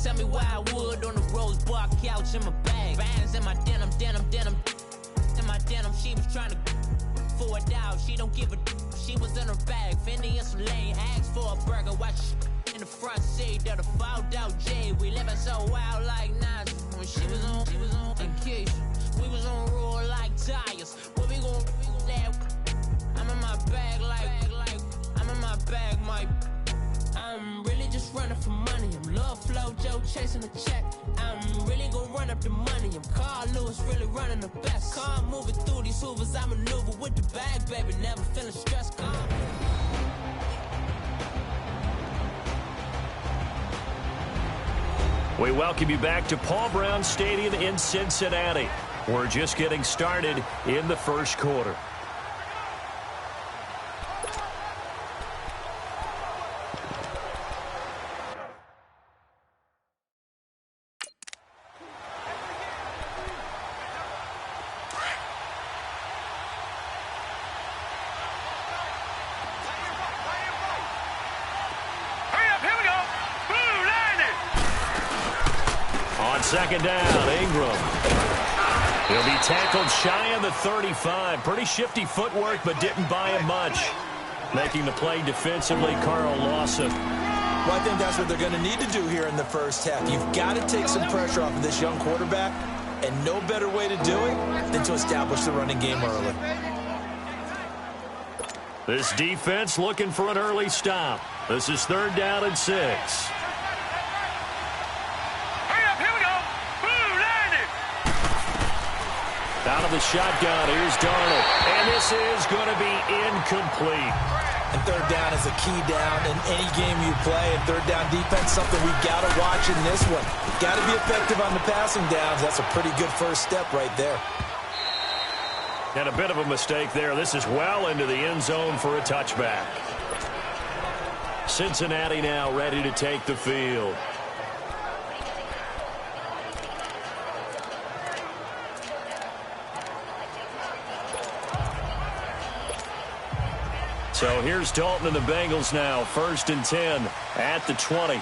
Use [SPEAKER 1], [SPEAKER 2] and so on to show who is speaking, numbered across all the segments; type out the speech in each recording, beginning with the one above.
[SPEAKER 1] Tell me why I would on the rose bar couch in my bag. Bands in my denim. In my denim, she was trying to for it out. She don't give a she was in her bag. Fendi and some lane hags for a burger. Watch in the front seat of the fouled out J. We living so wild like Nas. When she was on vacation. We was on roll like tires. What we gon' let? I'm in my bag like I'm in my bag, Mike. I'm really just running for money. I'm Love Flow Joe chasing the check. I'm really gonna run up the money. I'm Carl Lewis, really running the best. Car moving through these hoovers. I maneuver with the bag, baby. Never feeling stressed.
[SPEAKER 2] We welcome you back to Paul Brown Stadium in Cincinnati. We're just getting started in the first quarter.
[SPEAKER 3] Second down, Ingram. He'll be tackled shy of the 35. Pretty shifty footwork, but didn't buy him much. Making the play defensively, Carl Lawson.
[SPEAKER 4] Well, I think that's what they're going to need to do here in the first half. You've got to take some pressure off of this young quarterback, and no better way to do it than to establish the running game early.
[SPEAKER 3] This defense looking for an early stop. This is 3rd down and 6. Out of the shotgun, here's Darnold. And this is going to be incomplete.
[SPEAKER 4] And 3rd down is a key down in any game you play. And 3rd down defense, something we've got to watch in this one. Got to be effective on the passing downs. That's a pretty good first step right there.
[SPEAKER 3] And a bit of a mistake there. This is well into the end zone for a touchback. Cincinnati now ready to take the field. So here's Dalton and the Bengals now. 1st and 10 at the 20.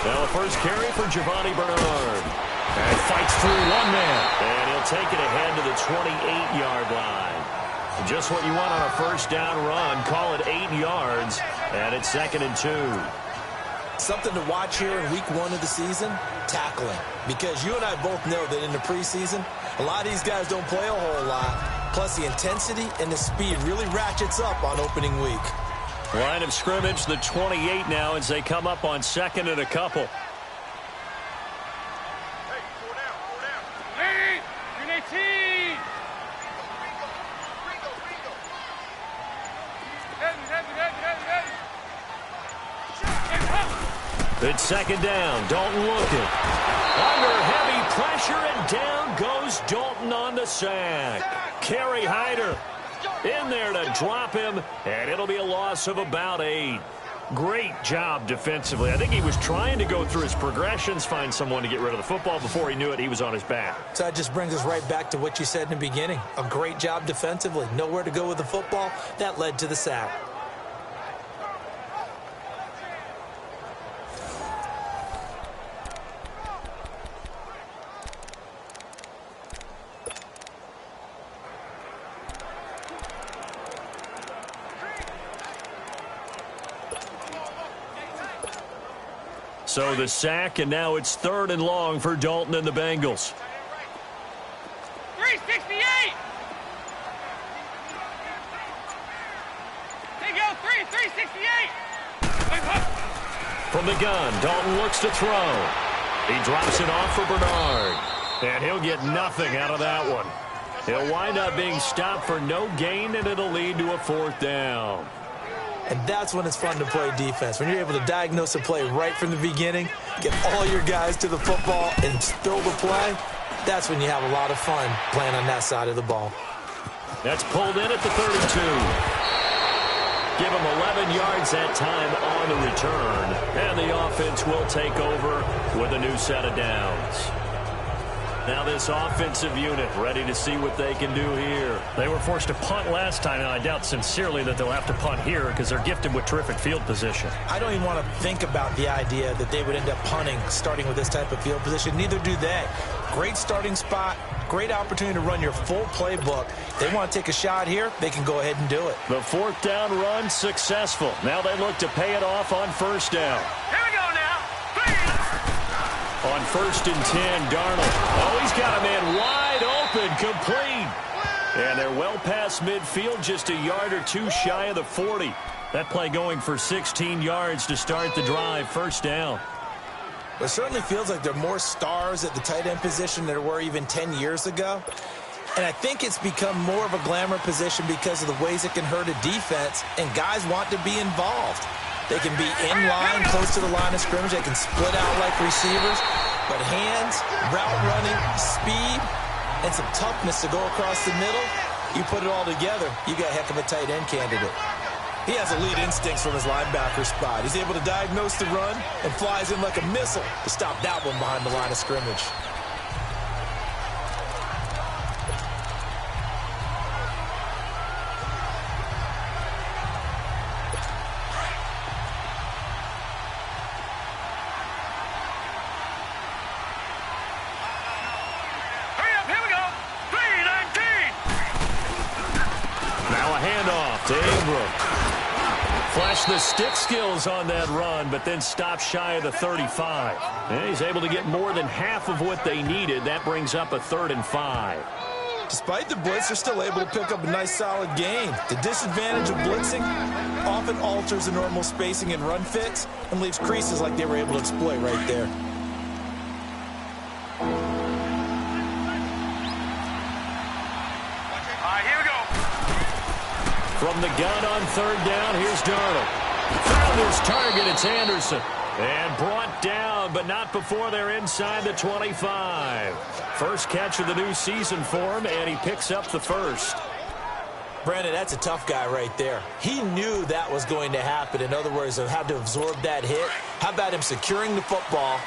[SPEAKER 3] Now the first carry for Giovanni Bernard. And fights through one man. And he'll take it ahead to the 28-yard line. Just what you want on a first down run. Call it 8 yards. And it's 2nd and 2.
[SPEAKER 4] Something to watch here in week 1 of the season, tackling. Because you and I both know that in the preseason, a lot of these guys don't play a whole lot. Plus, the intensity and the speed really ratchets up on opening week.
[SPEAKER 3] Line of scrimmage, the 28 now as they come up on 2nd and a couple.
[SPEAKER 5] Hey, 4 down. Hey, you're 18.
[SPEAKER 3] It's 2nd down. Dalton looking. Under heavy pressure, and down goes Dalton on the sack. Kerry Hyder in there to drop him, and it'll be a loss of about 8. Great job defensively. I think he was trying to go through his progressions, find someone to get rid of the football. Before he knew it, he was on his back.
[SPEAKER 4] So that just brings us right back to what you said in the beginning. A great job defensively. Nowhere to go with the football. That led to the sack.
[SPEAKER 3] So the sack, and now it's 3rd and long for Dalton and the Bengals.
[SPEAKER 5] 368! They go 368!
[SPEAKER 3] From the gun, Dalton looks to throw. He drops it off for Bernard. And he'll get nothing out of that one. He'll wind up being stopped for no gain, and it'll lead to a 4th down.
[SPEAKER 4] And that's when it's fun to play defense. When you're able to diagnose a play right from the beginning, get all your guys to the football and spill the play, that's when you have a lot of fun playing on that side of the ball.
[SPEAKER 3] That's pulled in at the 32. Give him 11 yards that time on the return. And the offense will take over with a new set of downs.
[SPEAKER 2] Now this offensive unit ready to see what they can do here.
[SPEAKER 3] They were forced to punt last time, and I doubt sincerely that they'll have to punt here because they're gifted with terrific field position.
[SPEAKER 4] I don't even want to think about the idea that they would end up punting starting with this type of field position. Neither do they. Great starting spot, great opportunity to run your full playbook. They want to take a shot here, they can go ahead and do it.
[SPEAKER 2] The fourth down run successful. Now they look to pay it off on first down.
[SPEAKER 5] Here we go now.
[SPEAKER 2] On 1st and 10, Darnold. Oh, he's got a man wide open, complete. And they're well past midfield, just a yard or two shy of the 40. That play going for 16 yards to start the drive, first down.
[SPEAKER 4] It certainly feels like there are more stars at the tight end position than there were even 10 years ago. And I think it's become more of a glamour position because of the ways it can hurt a defense, and guys want to be involved. They can be in line, close to the line of scrimmage. They can split out like receivers. But hands, route running, speed, and some toughness to go across the middle, you put it all together, you got a heck of a tight end candidate. He has elite instincts from his linebacker spot. He's able to diagnose the run and flies in like a missile to stop that one behind the line of scrimmage.
[SPEAKER 2] Flash the stick skills on that run, but then stop shy of the 35. And he's able to get more than half of what they needed. That brings up a 3rd and 5.
[SPEAKER 4] Despite the blitz, they're still able to pick up a nice, solid gain. The disadvantage of blitzing often alters the normal spacing and run fits and leaves creases like they were able to exploit right there.
[SPEAKER 2] From the gun on 3rd down, here's Darnold. Found his target, it's Anderson. And brought down, but not before they're inside the 25. First catch of the new season for him, and he picks up the first.
[SPEAKER 4] Brandon, that's a tough guy right there. He knew that was going to happen. In other words, he had to absorb that hit. How about him securing the football,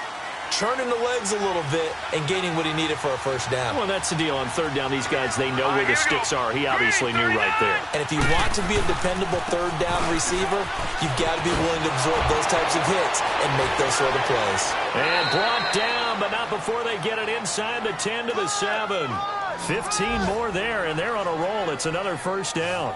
[SPEAKER 4] churning the legs a little bit, and gaining what he needed for a first down?
[SPEAKER 2] Well, that's the deal. On 3rd down, these guys, they know where the sticks are. He obviously knew right there.
[SPEAKER 4] And if you want to be a dependable 3rd down receiver, you've got to be willing to absorb those types of hits and make those sort of plays.
[SPEAKER 2] And brought down, but not before they get it inside the 10 to the 7. 15 more there, and they're on a roll. It's another first down.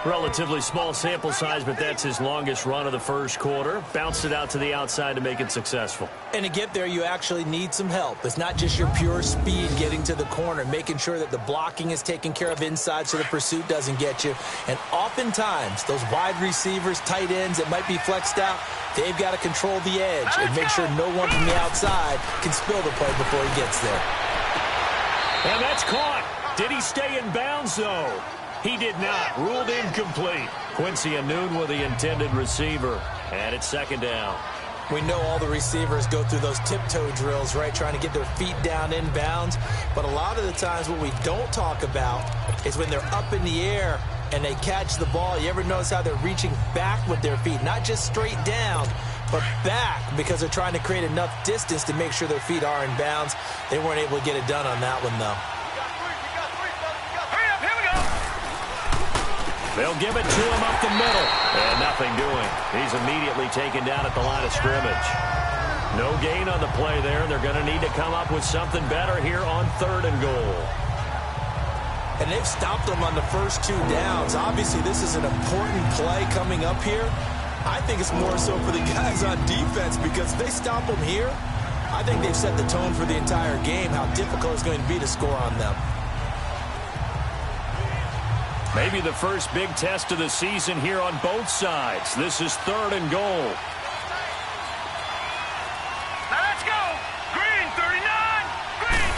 [SPEAKER 2] Relatively small sample size, but that's his longest run of the first quarter. Bounced it out to the outside to make it successful.
[SPEAKER 4] And to get there, you actually need some help. It's not just your pure speed getting to the corner, making sure that the blocking is taken care of inside so the pursuit doesn't get you. And oftentimes, those wide receivers, tight ends that might be flexed out, they've got to control the edge and make sure no one from the outside can spill the play before he gets there.
[SPEAKER 2] And that's caught. Did he stay in bounds, though? He did not. Ruled incomplete. Quincy Anoon with the intended receiver. And it's 2nd down.
[SPEAKER 4] We know all the receivers go through those tiptoe drills, right, trying to get their feet down in bounds. But a lot of the times what we don't talk about is when they're up in the air and they catch the ball. You ever notice how they're reaching back with their feet? Not just straight down, but back, because they're trying to create enough distance to make sure their feet are in bounds. They weren't able to get it done on that one, though.
[SPEAKER 2] They'll give it to him up the middle. And nothing doing. He's immediately taken down at the line of scrimmage. No gain on the play there. They're going to need to come up with something better here on 3rd and goal.
[SPEAKER 4] And they've stopped them on the first 2 downs. Obviously, this is an important play coming up here. I think it's more so for the guys on defense, because if they stop them here, I think they've set the tone for the entire game, how difficult it's going to be to score on them.
[SPEAKER 2] Maybe the first big test of the season here on both sides. This is 3rd and goal.
[SPEAKER 5] Now let's go. Green, 39. Green.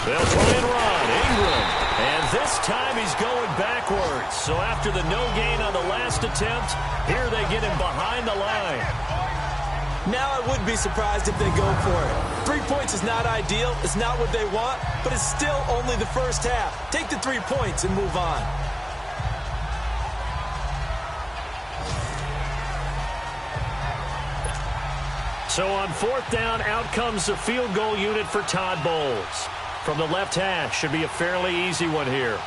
[SPEAKER 2] They'll try and run. Ingram. And this time he's going backwards. So after the no gain on the last attempt, here they get him behind the line.
[SPEAKER 4] Now I would be surprised if they go for it. 3 points is not ideal. It's not what they want, but it's still only the first half. Take the 3 points and move on.
[SPEAKER 3] So on 4th down, out comes the field goal unit for Todd Bowles. From the left hash, should be a fairly easy one here.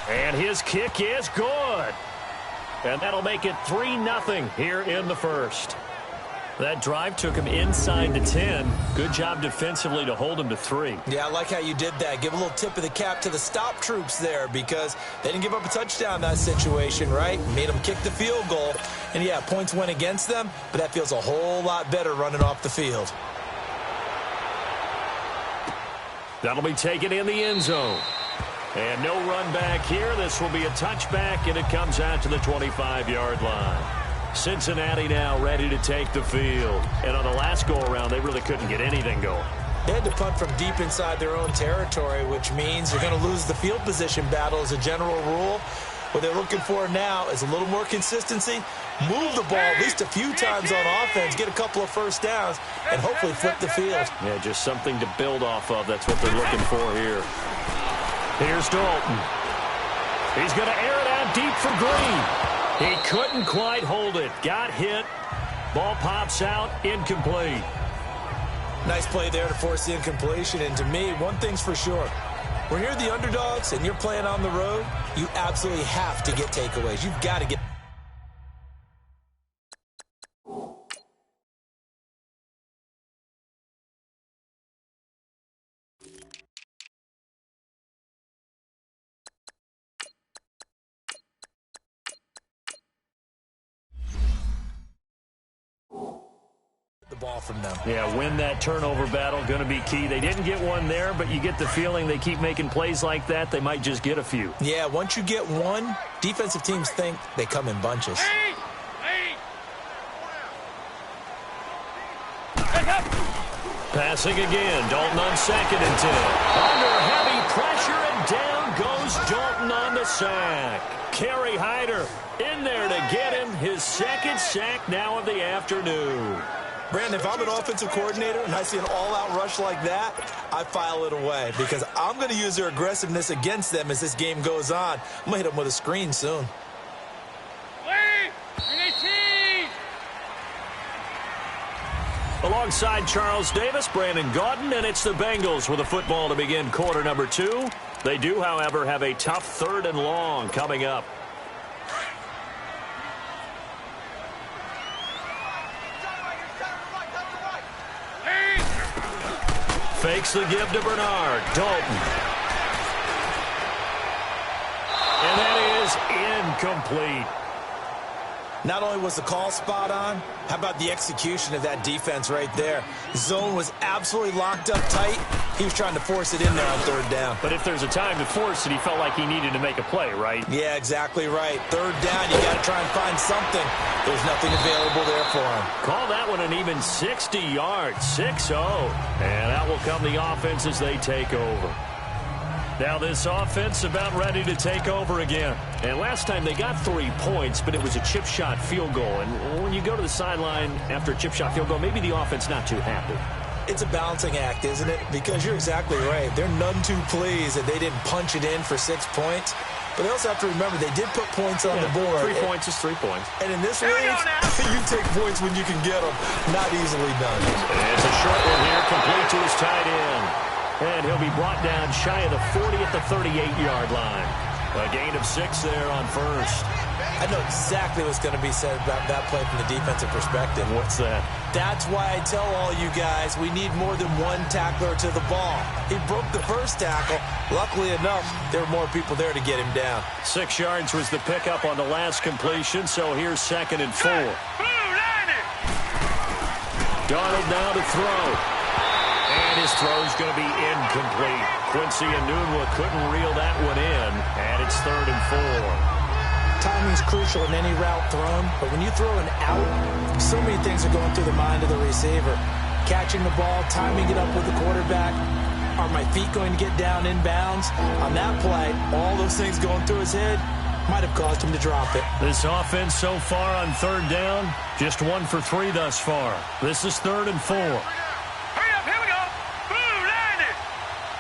[SPEAKER 3] And his kick is good. And that'll make it 3-0 here in the first. That drive took him inside the 10. Good job defensively to hold him to 3.
[SPEAKER 4] Yeah, I like how you did that. Give a little tip of the cap to the stop troops there because they didn't give up a touchdown in that situation, right? Made them kick the field goal. And, yeah, points went against them, but that feels a whole lot better running off the field.
[SPEAKER 3] That'll be taken in the end zone. And no run back here. This will be a touchback, and it comes out to the 25-yard line. Cincinnati now ready to take the field. And on the last go-around, they really couldn't get anything going.
[SPEAKER 4] They had to punt from deep inside their own territory, which means they're going to lose the field position battle as a general rule. What they're looking for now is a little more consistency, move the ball at least a few times on offense, get a couple of first downs, and hopefully flip the field.
[SPEAKER 3] Yeah, just something to build off of. That's what they're looking for here. Here's Dalton. He's going to air it out deep for Green. He couldn't quite hold it. Got hit. Ball pops out. Incomplete.
[SPEAKER 4] Nice play there to force the incompletion. And to me, one thing's for sure. When you're the underdogs and you're playing on the road, you absolutely have to get takeaways. You've got to get... the ball from them.
[SPEAKER 3] Yeah, win that turnover battle, going to be key. They didn't get one there, but you get the feeling they keep making plays like that, they might just get a few.
[SPEAKER 4] Yeah, once you get one, defensive teams think they come in bunches.
[SPEAKER 3] Passing again, Dalton on 2nd and 10. Under heavy pressure, and down goes Dalton on the sack. Kerry Hyder in there to get him his 2nd sack now of the afternoon.
[SPEAKER 4] Brandon, if I'm an offensive coordinator and I see an all-out rush like that, I file it away because I'm going to use their aggressiveness against them as this game goes on. I'm going to hit them with a screen soon.
[SPEAKER 3] Alongside Charles Davis, Brandon Gaudin, and it's the Bengals with a football to begin quarter number 2. They do, however, have a tough 3rd and long coming up. Fakes the give to Bernard. Dalton. And that is incomplete.
[SPEAKER 4] Not only was the call spot on, how about the execution of that defense right there? Zone was absolutely locked up tight. He was trying to force it in there on 3rd down.
[SPEAKER 3] But if there's a time to force it, he felt like he needed to make a play, right?
[SPEAKER 4] Yeah, exactly right. 3rd down, you got to try and find something. There's nothing available there for him.
[SPEAKER 3] Call that one an even 60 yards, 6-0. And out will come the offense as they take over. Now this offense about ready to take over again. And last time they got 3 points, but it was a chip shot field goal. And when you go to the sideline after a chip shot field goal, maybe the offense not too happy.
[SPEAKER 4] It's a balancing act, isn't it? Because you're exactly right. They're none too pleased that they didn't punch it in for 6 points. But they also have to remember they did put points on the board.
[SPEAKER 3] 3 points is 3 points.
[SPEAKER 4] And in this league, you take points when you can get them. Not easily done.
[SPEAKER 3] And it's a short one here, complete to his tight end. And he'll be brought down shy of the 40 at the 38-yard line. A gain of 6 there on 1st.
[SPEAKER 4] I know exactly what's going to be said about that play from the defensive perspective.
[SPEAKER 3] What's that?
[SPEAKER 4] That's why I tell all you guys we need more than one tackler to the ball. He broke the first tackle. Luckily enough, there were more people there to get him down.
[SPEAKER 3] 6 yards was the pickup on the last completion, so here's 2nd and 4. Darnold now to throw. And his throw's going to be incomplete. Quincy Enunwa couldn't reel that one in, and it's 3rd and 4.
[SPEAKER 4] Timing's crucial in any route thrown, but when you throw an out, so many things are going through the mind of the receiver. Catching the ball, timing it up with the quarterback. Are my feet going to get down in bounds? On that play, all those things going through his head might have caused him to drop it.
[SPEAKER 3] This offense so far on 3rd down, just 1 for 3 thus far. This is 3rd and 4.
[SPEAKER 5] Hurry up, here we go. Blue 90.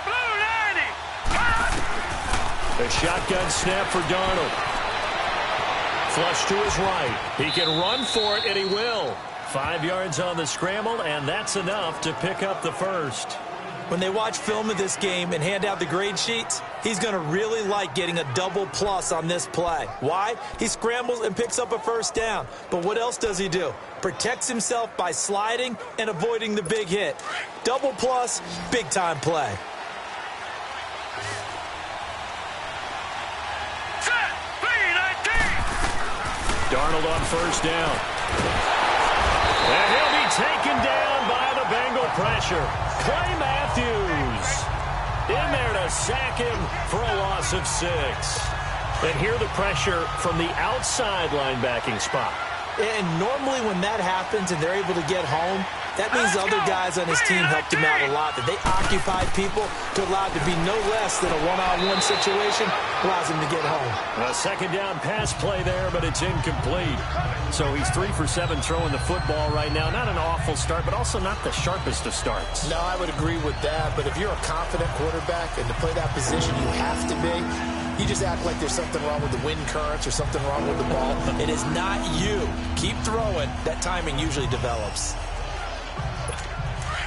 [SPEAKER 5] Blue 90.
[SPEAKER 3] A shotgun snap for Darnold. flush to his right. He can run for it, and he will. 5 yards on the scramble, and that's enough to pick up the first.
[SPEAKER 4] When they watch film of this game and hand out the grade sheets, he's going to really like getting a double plus on this play. Why? He scrambles and picks up a first down. But what else does he do? Protects himself by sliding and avoiding the big hit. Double plus, big-time play.
[SPEAKER 3] Darnold on first down. And he'll be taken down by the Bengal pressure. Clay Matthews in there to sack him for a loss of 6. And here the pressure from the outside linebacking spot.
[SPEAKER 4] And normally when that happens and they're able to get home, that means other guys on his team helped him out a lot. That they occupy people to allow it to be no less than a one-on-one situation allows him to get home.
[SPEAKER 3] A second down pass play there, but it's incomplete. So he's 3 for 7 throwing the football right now. Not an awful start, but also not the sharpest of starts.
[SPEAKER 6] No, I would agree with that. But if you're a confident quarterback and to play that position, you have to be. You just act like there's something wrong with the wind currents or something wrong with the ball.
[SPEAKER 4] It is not you. Keep throwing. That timing usually develops.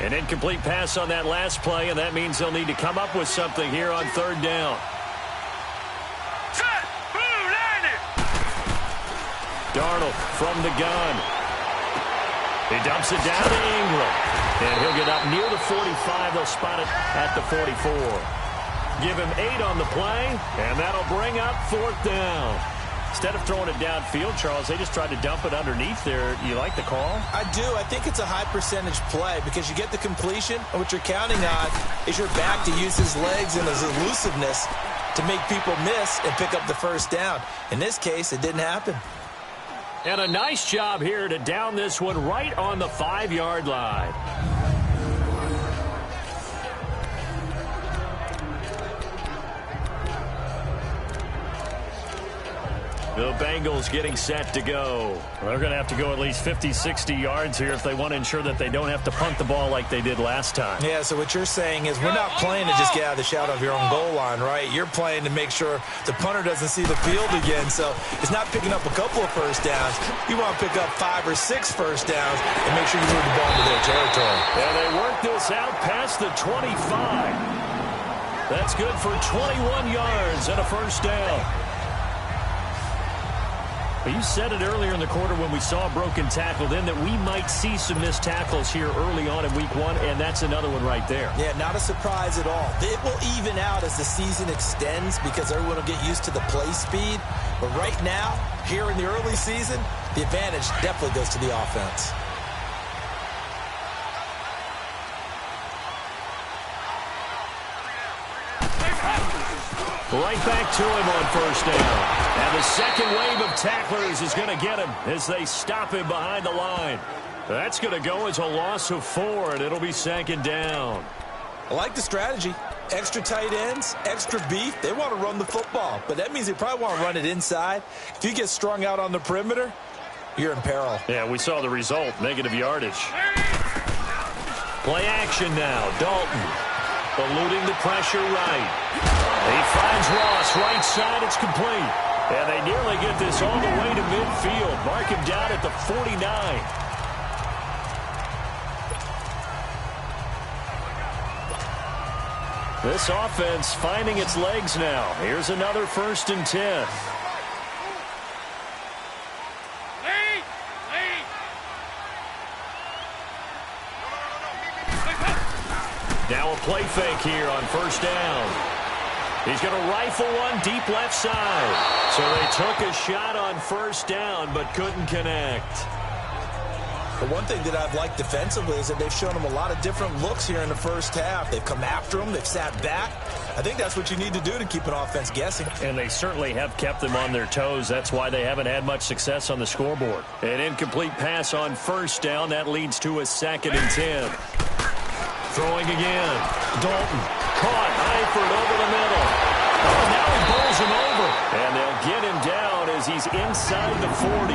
[SPEAKER 3] An incomplete pass on that last play, and that means they'll need to come up with something here on third down. Darnold from the gun. He dumps it down to Ingram. And he'll get up near the 45. They'll spot it at the 44. Give him 8 on the play, and that'll bring up fourth down. Instead of throwing it downfield, Charles, they just tried to dump it underneath there. You like the call?
[SPEAKER 4] I do. I think it's a high-percentage play because you get the completion, and what you're counting on is your back to use his legs and his elusiveness to make people miss and pick up the first down. In this case, it didn't happen.
[SPEAKER 3] And a nice job here to down this one right on the 5-yard line. The Bengals getting set to go. They're going to have to go at least 50, 60 yards here if they want to ensure that they don't have to punt the ball like they did last time.
[SPEAKER 4] Yeah, so what you're saying is we're not playing to just get out of the shadow of your own goal line, right? You're playing to make sure the punter doesn't see the field again. So it's not picking up a couple of first downs. You want to pick up 5 or 6 first downs and make sure you move the ball into their territory.
[SPEAKER 3] And they work this out past the 25. That's good for 21 yards and a first down. You said it earlier in the quarter when we saw a broken tackle then that we might see some missed tackles here early on in week 1, and that's another one right there.
[SPEAKER 4] Yeah, not a surprise at all. It will even out as the season extends because everyone will get used to the play speed. But right now, here in the early season, the advantage definitely goes to the offense.
[SPEAKER 3] Right back to him on first down. And the second wave of tacklers is going to get him as they stop him behind the line. That's going to go as a loss of 4, and it'll be second down.
[SPEAKER 4] I like the strategy. Extra tight ends, extra beef. They want to run the football, but that means they probably want to run it inside. If you get strung out on the perimeter, you're in peril.
[SPEAKER 3] Yeah, we saw the result, negative yardage. Play action now. Dalton eluding the pressure right. He finds Ross right side. It's complete. And they nearly get this all the way to midfield. Mark him down at the 49. This offense finding its legs now. Here's another 1st and 10. Now a play fake here on first down. He's going to rifle one deep left side. So they took a shot on first down but couldn't connect.
[SPEAKER 4] The one thing that I've liked defensively is that they've shown him a lot of different looks here in the first half. They've come after him. They've sat back. I think that's what you need to do to keep an offense guessing.
[SPEAKER 3] And they certainly have kept them on their toes. That's why they haven't had much success on the scoreboard. An incomplete pass on first down. That leads to a 2nd and 10. Throwing again. Dalton caught. Eifert over the middle. Oh, now he bowls him over. And they'll get him down as he's inside the 40.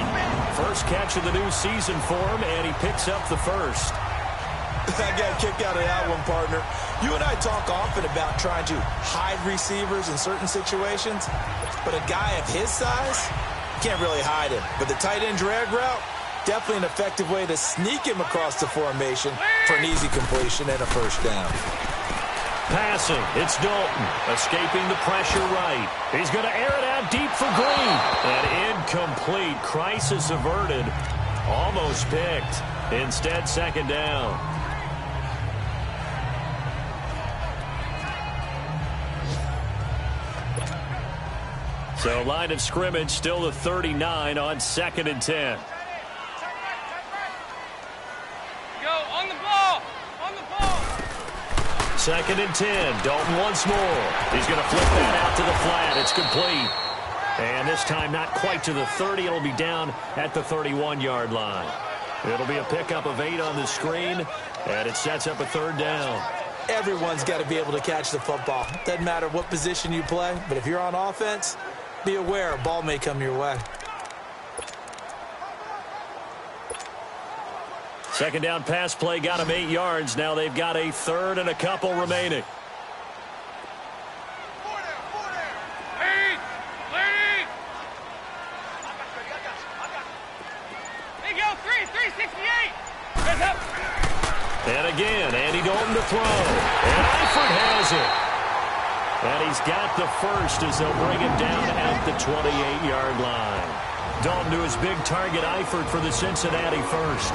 [SPEAKER 3] First catch of the new season for him, and he picks up the first.
[SPEAKER 4] I got a kick out of that one, partner. You and I talk often about trying to hide receivers in certain situations, but a guy of his size, can't really hide him. But the tight end drag route, definitely an effective way to sneak him across the formation for an easy completion and a first down.
[SPEAKER 3] Passing, it's Dalton, escaping the pressure right. He's going to air it out deep for Green. And incomplete. Crisis averted. Almost picked. Instead, second down. So line of scrimmage still the 39 on 2nd and 10.
[SPEAKER 5] Go, on the ball! On the ball!
[SPEAKER 3] 2nd and 10. Dalton once more. He's going to flip that out to the flat. It's complete. And this time not quite to the 30. It'll be down at the 31-yard line. It'll be a pickup of 8 on the screen, and it sets up a third down.
[SPEAKER 4] Everyone's got to be able to catch the football. Doesn't matter what position you play, but if you're on offense, be aware a ball may come your way.
[SPEAKER 3] Second down pass play got him 8 yards. Now they've got a third and a couple remaining.
[SPEAKER 5] Lead! There you go, 368! Heads up!
[SPEAKER 3] And again, Andy Dalton to throw. And Eifert has it. And he's got the first as they'll bring him down at the 28-yard line. Dalton to his big target, Eifert, for the Cincinnati first.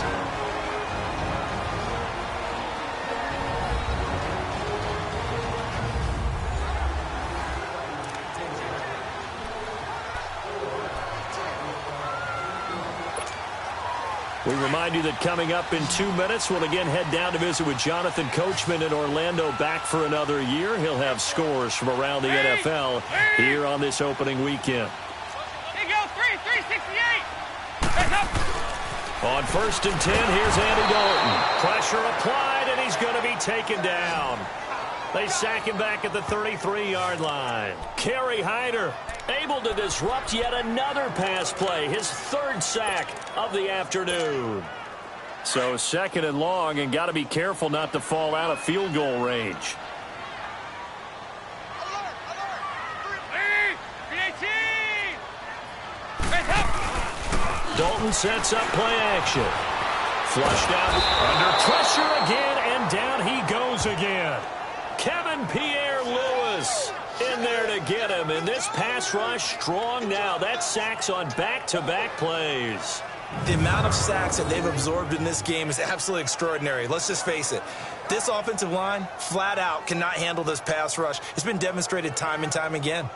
[SPEAKER 3] We remind you that coming up in 2 minutes, we'll again head down to visit with Jonathan Coachman in Orlando, back for another year. He'll have scores from around the NFL here on this opening weekend.
[SPEAKER 5] There you go, 368! Heads up!
[SPEAKER 3] On 1st and 10, here's Andy Dalton. Pressure applied, and he's going to be taken down. They sack him back at the 33-yard line. Kerry Hyder able to disrupt yet another pass play. His 3rd sack of the afternoon. So 2nd and long, and got to be careful not to fall out of field goal range. Dalton sets up play action. Flushed out under pressure again, and down he goes again. Kevin Pierre-Louis in there to get him, and this pass rush strong now. That's sacks on back-to-back plays.
[SPEAKER 4] The amount of sacks that they've absorbed in this game is absolutely extraordinary. Let's just face it. This offensive line, flat out, cannot handle this pass rush. It's been demonstrated time and time again.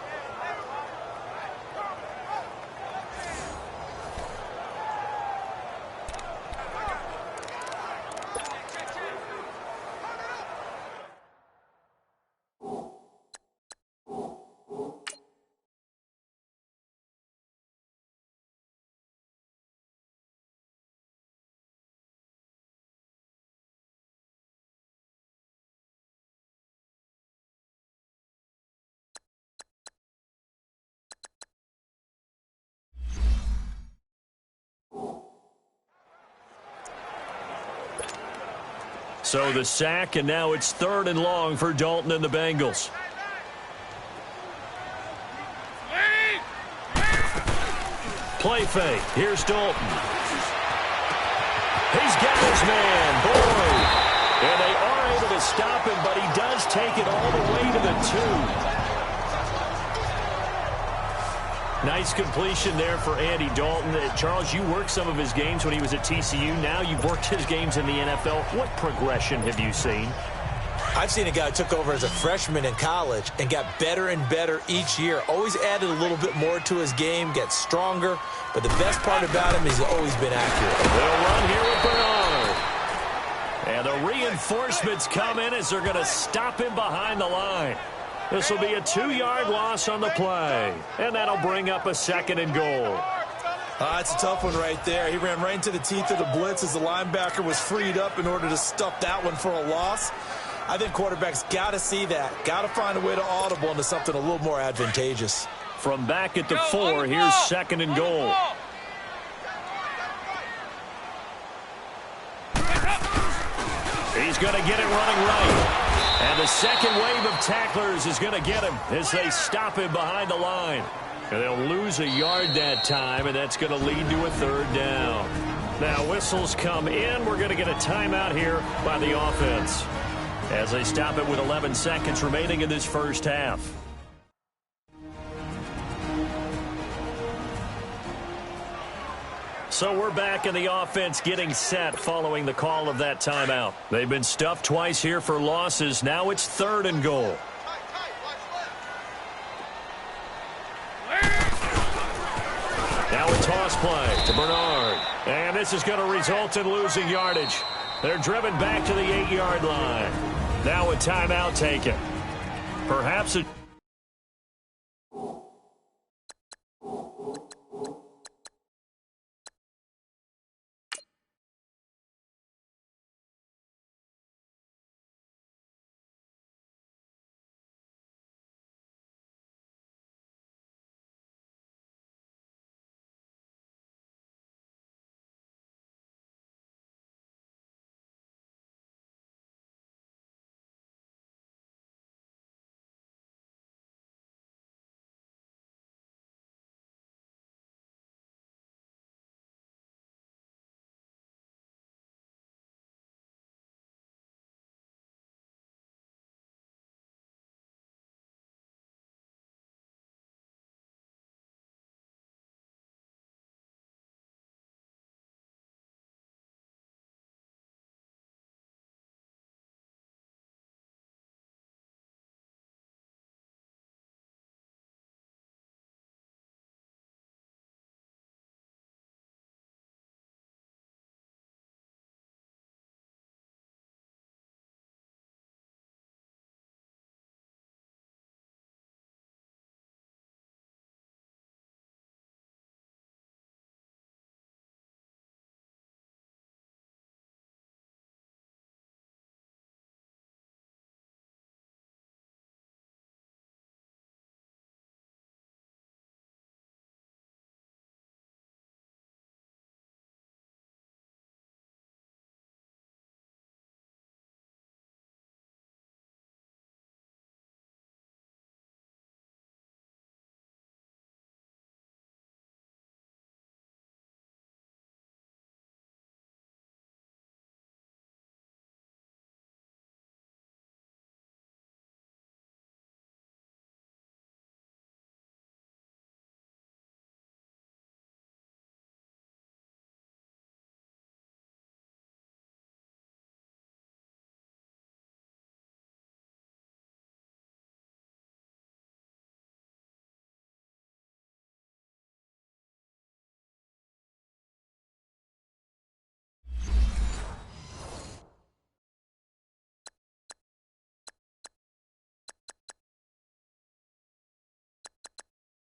[SPEAKER 3] So the sack, and now it's 3rd and long for Dalton and the Bengals. Play fake. Here's Dalton. He's got his man, Boyd. And they are able to stop him, but he does take it all the way to the 2. Nice completion there for Andy Dalton. Charles, you worked some of his games when he was at TCU. Now you've worked his games in the NFL. What progression have you seen?
[SPEAKER 4] I've seen a guy who took over as a freshman in college and got better and better each year. Always added a little bit more to his game, gets stronger. But the best part about him is he's always been accurate.
[SPEAKER 3] They'll run here with Bernard. And the reinforcements come in as they're going to stop him behind the line. This will be a 2-yard loss on the play. And that'll bring up a 2nd and goal.
[SPEAKER 4] That's a tough one right there. He ran right into the teeth of the blitz as the linebacker was freed up in order to stuff that one for a loss. I think quarterbacks got to see that. Got to find a way to audible into something a little more advantageous.
[SPEAKER 3] From back at the 4, here's 2nd and goal. He's going to get it running right. And the second wave of tacklers is going to get him as they stop him behind the line. And they'll lose a yard that time, and that's going to lead to a third down. Now, whistles come in. We're going to get a timeout here by the offense as they stop it with 11 seconds remaining in this first half. So we're back in the offense getting set following the call of that timeout. They've been stuffed twice here for losses. Now it's 3rd and goal. Now a toss play to Bernard. And this is going to result in losing yardage. They're driven back to the 8-yard line. Now a timeout taken. Perhaps a...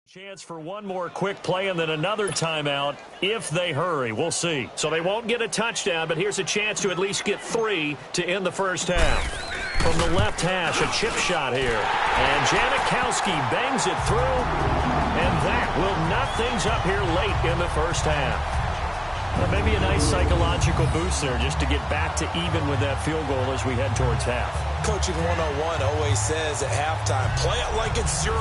[SPEAKER 3] chance for one more quick play and then another timeout if they hurry. We'll see. So they won't get a touchdown, but here's a chance to at least get 3 to end the first half. From the left hash, a chip shot here. And Janikowski bangs it through, and that will knot things up here late in the first half. Well, maybe a nice psychological boost there just to get back to even with that field goal as we head towards half.
[SPEAKER 4] Coaching 101 always says at halftime, play it like it's 0-0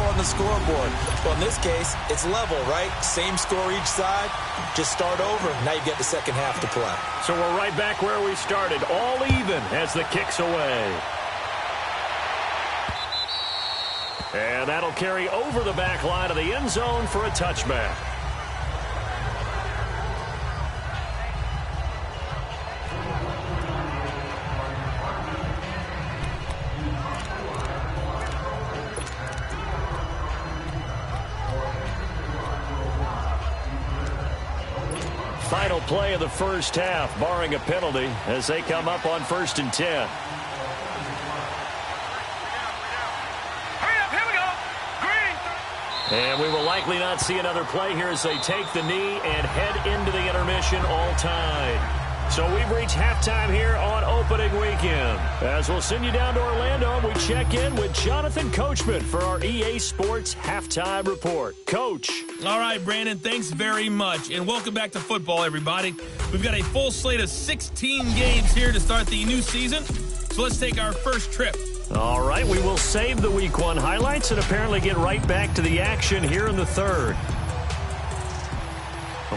[SPEAKER 4] on the scoreboard. Well, in this case, it's level, right? Same score each side. Just start over. Now you get the second half to play.
[SPEAKER 3] So we're right back where we started, all even as the kick's away. And that'll carry over the back line of the end zone for a touchback. Final play of the first half, barring a penalty, as they come up on 1st and 10.
[SPEAKER 5] Hurry up, here we go. Green.
[SPEAKER 3] And we will likely not see another play here as they take the knee and head into the intermission all tied. So we've reached halftime here on opening weekend. As we'll send you down to Orlando, we check in with Jonathan Coachman for our EA Sports Halftime Report. Coach.
[SPEAKER 7] All right, Brandon, thanks very much. And welcome back to football, everybody. We've got a full slate of 16 games here to start the new season. So let's take our first trip
[SPEAKER 3] All right, we will save the Week 1 highlights and apparently get right back to the action here in the third.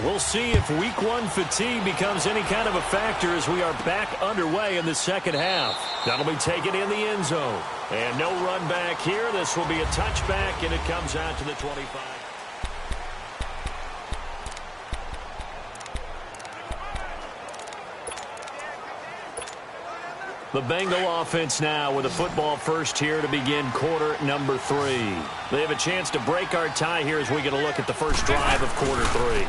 [SPEAKER 3] We'll see if Week 1 fatigue becomes any kind of a factor as we are back underway in the second half. That'll be taken in the end zone. And no run back here. This will be a touchback, and it comes out to the 25. The Bengal offense now with a football first here to begin quarter number 3. They have a chance to break our tie here as we get a look at the first drive of quarter 3.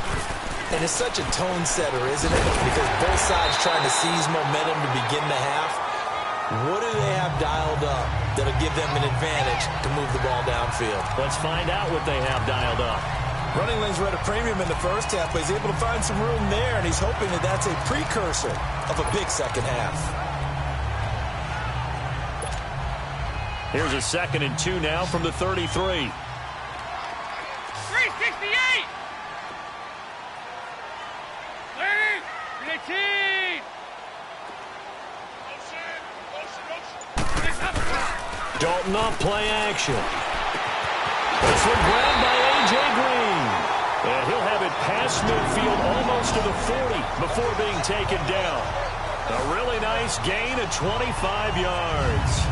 [SPEAKER 4] And it's such a tone setter, isn't it? Because both sides trying to seize momentum to begin the half. What do they have dialed up that'll give them an advantage to move the ball downfield?
[SPEAKER 3] Let's find out what they have dialed up.
[SPEAKER 4] Running lanes were at a premium in the first half, but he's able to find some room there, and he's hoping that that's a precursor of a big second half.
[SPEAKER 3] Here's a 2nd and 2 now from the 33.
[SPEAKER 5] 368!
[SPEAKER 3] Dalton off play action. This one grabbed by A.J. Green. And he'll have it past midfield almost to the 40 before being taken down. A really nice gain of 25 yards.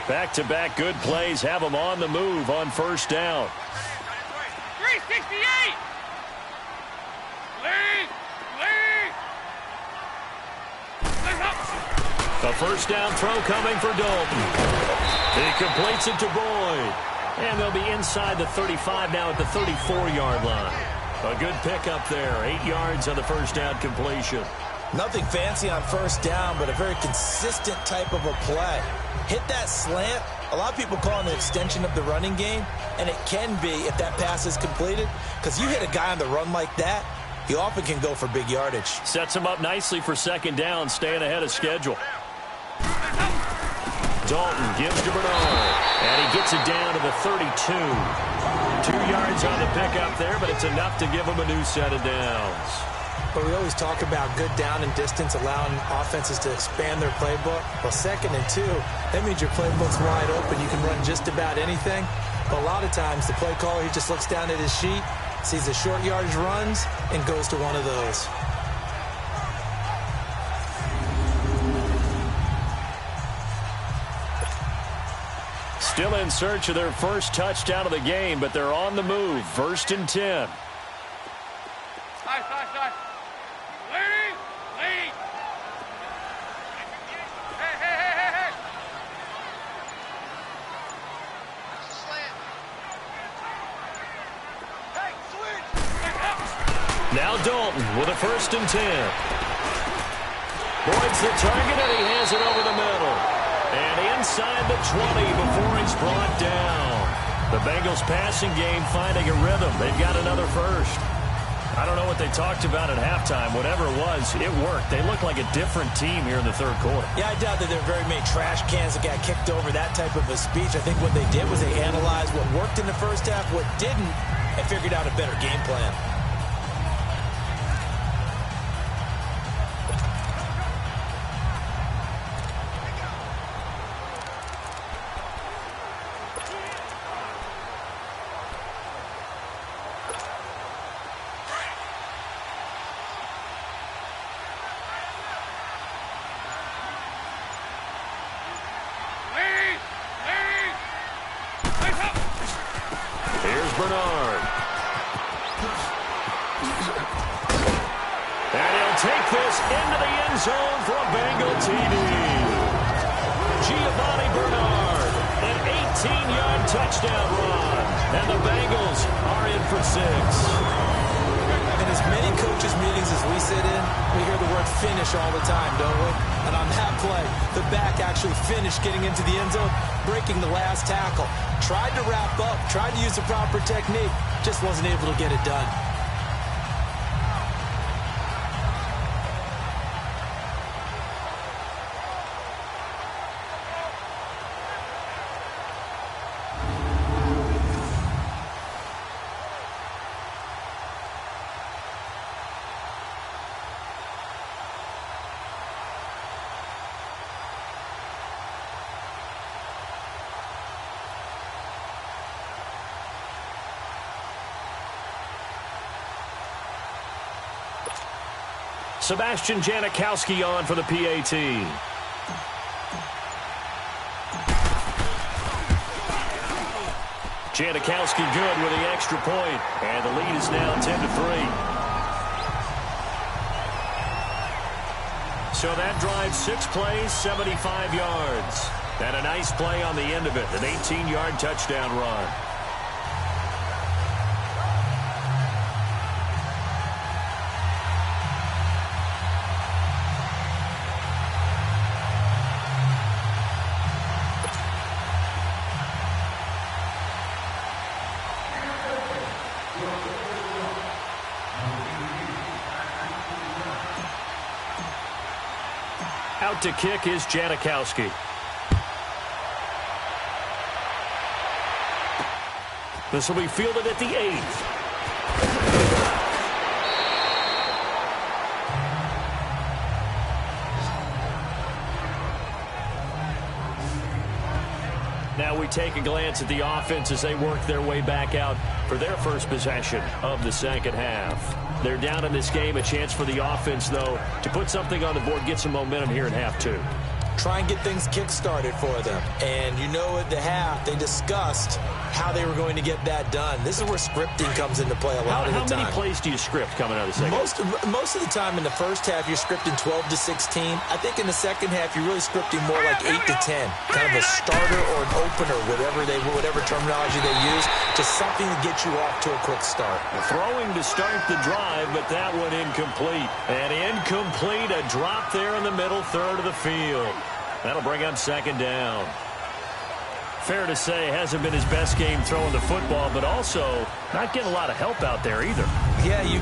[SPEAKER 3] Back-to-back good plays have them on the move on first down.
[SPEAKER 5] 368!
[SPEAKER 3] A first down throw coming for Dalton. He completes it to Boyd. And they'll be inside the 35 now at the 34-yard line. A good pickup there. 8 yards on the first down completion.
[SPEAKER 4] Nothing fancy on first down, but a very consistent type of a play. Hit that slant. A lot of people call it an extension of the running game, and it can be if that pass is completed, because you hit a guy on the run like that, he often can go for big yardage.
[SPEAKER 3] Sets him up nicely for second down, staying ahead of schedule. Dalton gives to Bernard, and he gets it down to the 32. 2 yards on the pickup there, but it's enough to give him a new set of downs.
[SPEAKER 4] But we always talk about good down and distance, allowing offenses to expand their playbook. Well, 2nd and 2, that means your playbook's wide open. You can run just about anything. But a lot of times, the play caller, he just looks down at his sheet, sees the short yardage runs, and goes to one of those.
[SPEAKER 3] Still in search of their first touchdown of the game, but they're on the move. 1st and 10. Now Dalton with a 1st and 10. Boyd's the target, and he has it over the middle. And inside the 20 before he's brought down. The Bengals passing game finding a rhythm. They've got another first. I don't know what they talked about at halftime. Whatever it was, it worked. They look like a different team here in the third quarter.
[SPEAKER 4] Yeah, I doubt that there are very many trash cans that got kicked over, that type of a speech. I think what they did was they analyzed what worked in the first half, what didn't, and figured out a better game plan.
[SPEAKER 3] Bernard. And he'll take this into the end zone for a Bengal TD. Giovanni Bernard, an 18-yard touchdown run. And the Bengals are in for 6.
[SPEAKER 4] In as many coaches' meetings as we sit in, we hear the word finish all the time, don't we? And on that play, the back actually finished getting into the end zone, breaking the last tackle. Tried to wrap up, tried to use the proper technique, just wasn't able to get it done.
[SPEAKER 3] Sebastian Janikowski on for the PAT. Janikowski good with the extra point, and the lead is now 10-3. So that drive, 6 plays, 75 yards. And a nice play on the end of it, an 18-yard touchdown run. Out to kick is Janikowski. This will be fielded at the 8th. Now we take a glance at the offense as they work their way back out for their first possession of the second half. They're down in this game. A chance for the offense, though, to put something on the board, get some momentum here in half 2.
[SPEAKER 4] Try and get things kick-started for them. And you know at the half, they discussed how they were going to get that done. This is where scripting comes into play a lot of the time.
[SPEAKER 3] How many plays do you script coming out of the second?
[SPEAKER 4] Most of the time in the first half, you're scripting 12 to 16. I think in the second half, you're really scripting more like 8 to 10. Kind of a starter or an opener, whatever terminology they use. Just something to get you off to a quick start.
[SPEAKER 3] Throwing to start the drive, but that one incomplete. And incomplete, a drop there in the middle third of the field. That'll bring up second down. Fair to say, hasn't been his best game throwing the football, but also not getting a lot of help out there either.
[SPEAKER 4] Yeah, you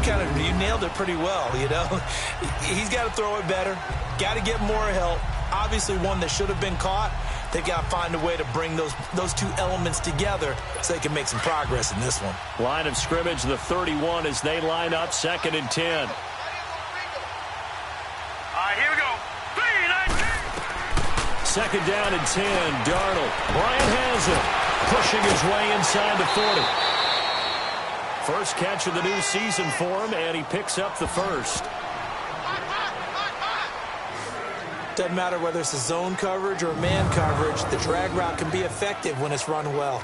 [SPEAKER 4] nailed it pretty well, you know. He's got to throw it better. Got to get more help. Obviously one that should have been caught. They've got to find a way to bring those two elements together so they can make some progress in this one.
[SPEAKER 3] Line of scrimmage, the 31 as they line up, 2nd and 10.
[SPEAKER 5] All right, here we go.
[SPEAKER 3] 2nd down and 10. Darnold. Bryant has it. Pushing his way inside the 40. First catch of the new season for him, and he picks up the first.
[SPEAKER 4] Doesn't matter whether it's a zone coverage or man coverage, the drag route can be effective when it's run well.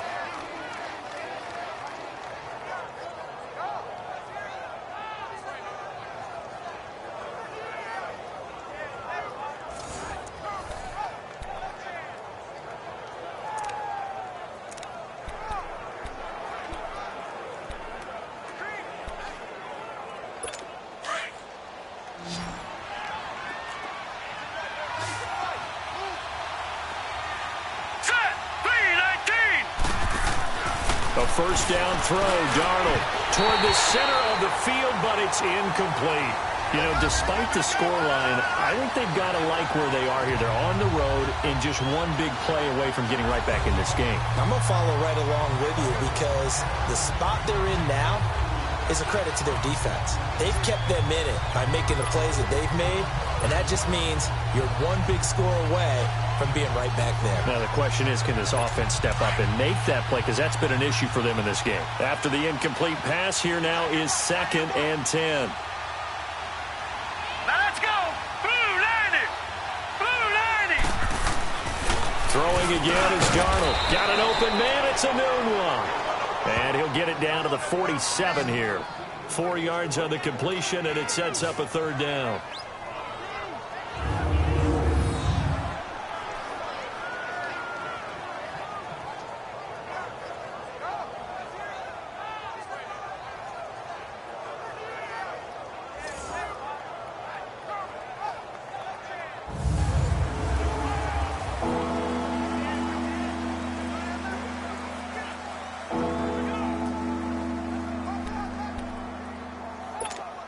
[SPEAKER 3] A first down throw, Darnold toward the center of the field, but it's incomplete. You know, despite the scoreline, I think they've got to like where they are here. They're on the road and just one big play away from getting right back in this game.
[SPEAKER 4] I'm going to follow right along with you because the spot they're in now is a credit to their defense. They've kept them in it by making the plays that they've made, and that just means you're one big score away from being right back there.
[SPEAKER 3] Now the question is, can this offense step up and make that play? Because that's been an issue for them in this game. After the incomplete pass, here now is 2nd and 10.
[SPEAKER 5] Now let's go. Blue 90. Blue 90.
[SPEAKER 3] Throwing again is Darnold. Got an open man. It's a noon one. And he'll get it down to the 47 here. 4 yards on the completion, and it sets up a 3rd down.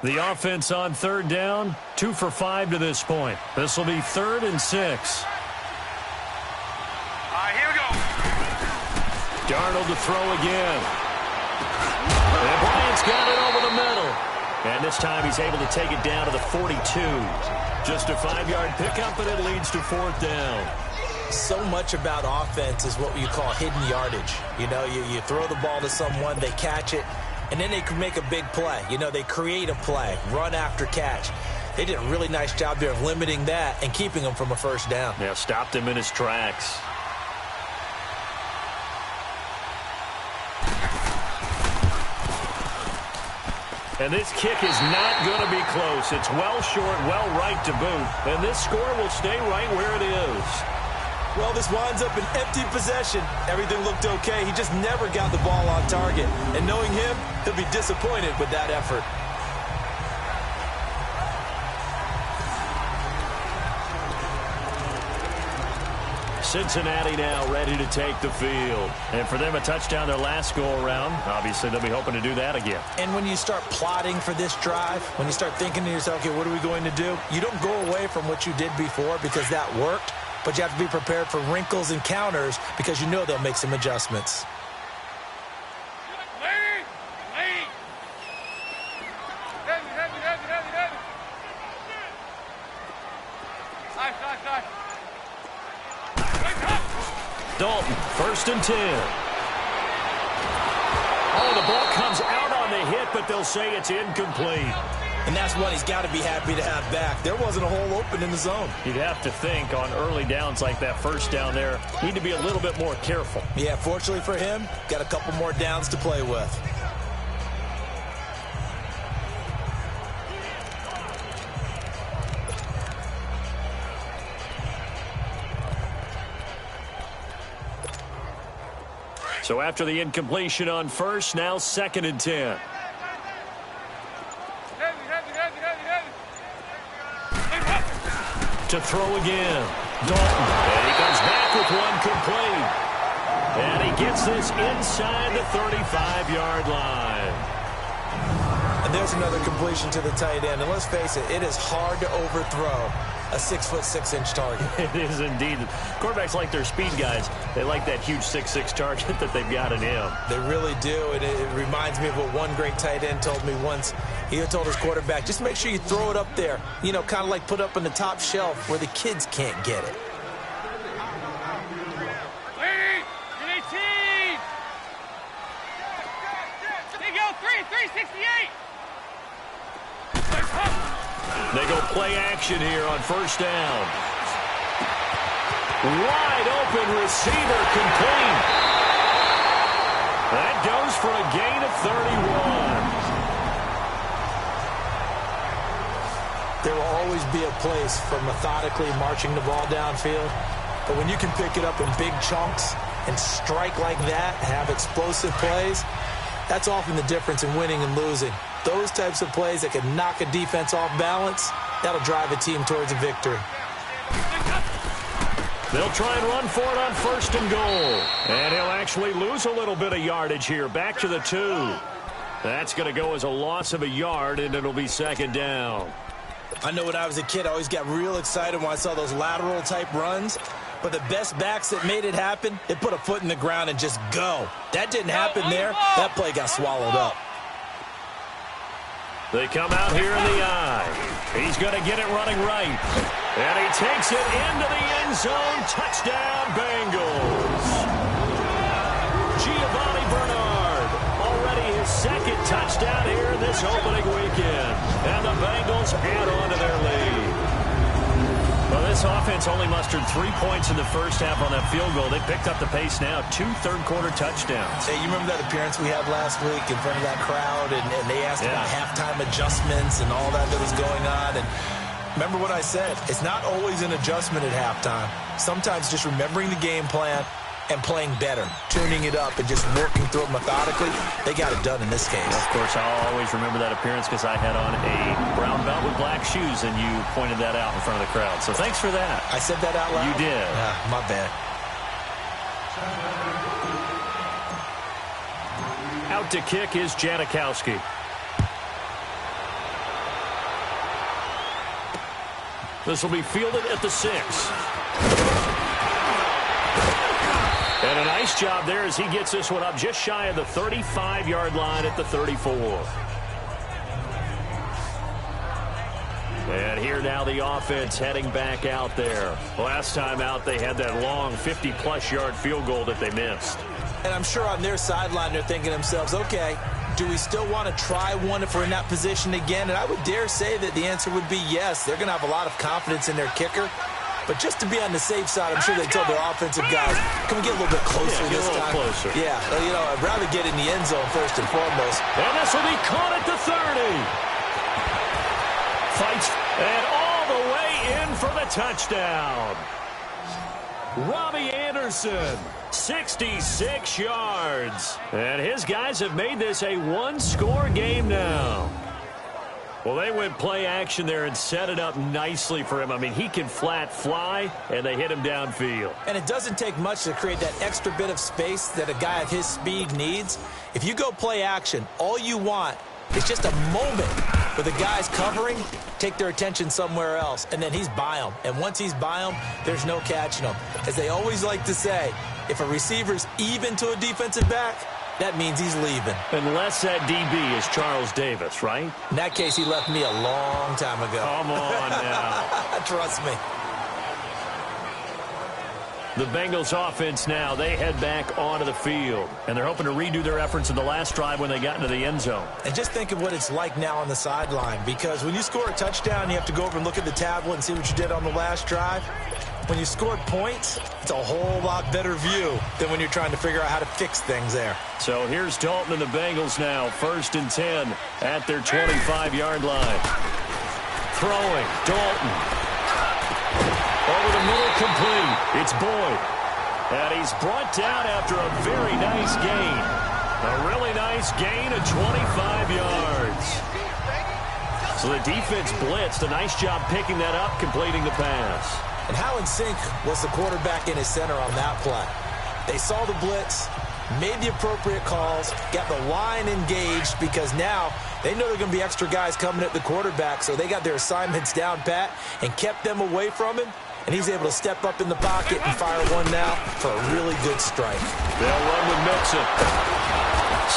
[SPEAKER 3] The offense on third down, 2 for 5 to this point. This will be 3rd and 6.
[SPEAKER 5] Here we go.
[SPEAKER 3] Darnold to throw again. And Bryant's got it over the middle. And this time he's able to take it down to the 42. Just a 5-yard pickup, and it leads to 4th down.
[SPEAKER 4] So much about offense is what you call hidden yardage. You know, you throw the ball to someone, they catch it, and then they can make a big play. You know, they create a play, run after catch. They did a really nice job there of limiting that and keeping him from a first down.
[SPEAKER 3] Yeah, stopped him in his tracks. And this kick is not going to be close. It's well short, well right to boot. And this score will stay right where it is.
[SPEAKER 4] Well, this winds up an empty possession. Everything looked okay. He just never got the ball on target. And knowing him, he'll be disappointed with that effort.
[SPEAKER 3] Cincinnati now ready to take the field. And for them, a touchdown their last go-around. Obviously, they'll be hoping to do that again.
[SPEAKER 4] And when you start plotting for this drive, when you start thinking to yourself, okay, what are we going to do? You don't go away from what you did before because that worked. But you have to be prepared for wrinkles and counters because you know they'll make some adjustments.
[SPEAKER 3] Dalton, 1st and 10. Oh, the ball comes out on the hit, but they'll say it's incomplete.
[SPEAKER 4] And that's one he's got to be happy to have back. There wasn't a hole open in the zone.
[SPEAKER 3] You'd have to think on early downs like that first down there, need to be a little bit more careful.
[SPEAKER 4] Yeah, fortunately for him, got a couple more downs to play with.
[SPEAKER 3] So after the incompletion on first, now 2nd and 10. To throw again. Dalton. And he comes back with one complete. And he gets this inside the 35-yard line.
[SPEAKER 4] And there's another completion to the tight end. And let's face it, it is hard to overthrow a 6'6" target.
[SPEAKER 3] It is indeed. Quarterbacks like their speed guys. They like that huge 6'6" target that they've got in him.
[SPEAKER 4] They really do. And it reminds me of what one great tight end told me once. He told his quarterback, just make sure you throw it up there. You know, kind of like put up on the top shelf where the kids can't get it.
[SPEAKER 3] They go play action here on first down. Wide open receiver complete. That goes for a gain of 31.
[SPEAKER 4] There will always be a place for methodically marching the ball downfield. But when you can pick it up in big chunks and strike like that, have explosive plays, that's often the difference in winning and losing. Those types of plays that can knock a defense off balance, that'll drive a team towards a victory.
[SPEAKER 3] They'll try and run for it on 1st and goal. And he'll actually lose a little bit of yardage here. Back to the 2. That's going to go as a loss of a yard, and it'll be 2nd down.
[SPEAKER 4] I know when I was a kid, I always got real excited when I saw those lateral-type runs. But the best backs that made it happen, they put a foot in the ground and just go. That didn't happen there. That play got swallowed up.
[SPEAKER 3] They come out here in the eye. He's going to get it running right. And he takes it into the end zone. Touchdown, Bengals. Giovanni Bernard, already his 2nd touchdown here in this opening weekend. And the Bengals add on to their lead. Well, this offense only mustered 3 points in the first half on that field goal. They picked up the pace now. 2 third-quarter touchdowns.
[SPEAKER 4] Hey, you remember that appearance we had last week in front of that crowd, and they asked about halftime adjustments and all that was going on. And remember what I said. It's not always an adjustment at halftime. Sometimes just remembering the game plan and playing better, tuning it up and just working through it methodically. They got it done in this case.
[SPEAKER 3] Of course, I'll always remember that appearance because I had on a brown belt with black shoes, and you pointed that out in front of the crowd. So thanks for that.
[SPEAKER 4] I said that out loud?
[SPEAKER 3] You did.
[SPEAKER 4] My bad.
[SPEAKER 3] Out to kick is Janikowski. This will be fielded at the 6. And a nice job there as he gets this one up just shy of the 35-yard line at the 34. And here now the offense heading back out there. Last time out they had that long 50-plus yard field goal that they missed.
[SPEAKER 4] And I'm sure on their sideline they're thinking to themselves, okay, do we still want to try one if we're in that position again? And I would dare say that the answer would be yes. They're going to have a lot of confidence in their kicker. But just to be on the safe side, I'm sure they told their offensive guys, can we get a little bit closer this time?
[SPEAKER 3] Closer.
[SPEAKER 4] Yeah, you know, I'd rather get in the end zone first and foremost.
[SPEAKER 3] And this will be caught at the 30. Fights and all the way in for the touchdown. Robbie Anderson, 66 yards. And his guys have made this a one-score game now. Well, they went play action there and set it up nicely for him. I mean, he can flat fly, and they hit him downfield.
[SPEAKER 4] And it doesn't take much to create that extra bit of space that a guy of his speed needs. If you go play action, all you want is just a moment where the guys covering take their attention somewhere else, and then he's by them. And once he's by them, there's no catching them. As they always like to say, if a receiver's even to a defensive back, that means he's leaving.
[SPEAKER 3] Unless that DB is Charles Davis, right?
[SPEAKER 4] In that case, he left me a long time ago.
[SPEAKER 3] Come on now.
[SPEAKER 4] Trust me.
[SPEAKER 3] The Bengals offense now, they head back onto the field. And they're hoping to redo their efforts in the last drive when they got into the end zone.
[SPEAKER 4] And just think of what it's like now on the sideline. Because when you score a touchdown, you have to go over and look at the tablet and see what you did on the last drive. When you score points, it's a whole lot better view than when you're trying to figure out how to fix things there.
[SPEAKER 3] So here's Dalton and the Bengals now, 1st and 10 at their 25-yard line. Throwing, Dalton. Over the middle, complete. It's Boyd. And he's brought down after a very nice gain. A really nice gain of 25 yards. So the defense blitzed. A nice job picking that up, completing the pass.
[SPEAKER 4] And how in sync was the quarterback in his center on that play? They saw the blitz, made the appropriate calls, got the line engaged because now they know there are going to be extra guys coming at the quarterback, so they got their assignments down pat and kept them away from him, and he's able to step up in the pocket and fire one now for a really good strike.
[SPEAKER 3] They'll run with Mixon.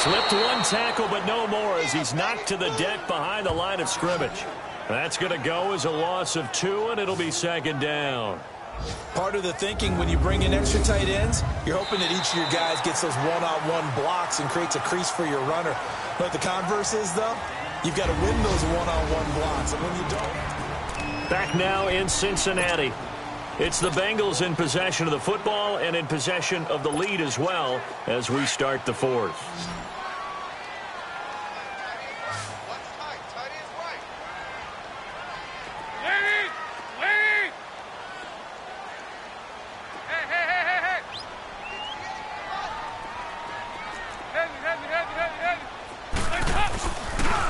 [SPEAKER 3] Slipped one tackle, but no more as he's knocked to the deck behind the line of scrimmage. That's going to go as a loss of 2, and it'll be 2nd down.
[SPEAKER 4] Part of the thinking when you bring in extra tight ends, you're hoping that each of your guys gets those one-on-one blocks and creates a crease for your runner. But the converse is, though, you've got to win those one-on-one blocks, and when you don't...
[SPEAKER 3] Back now in Cincinnati. It's the Bengals in possession of the football and in possession of the lead as well as we start the 4th.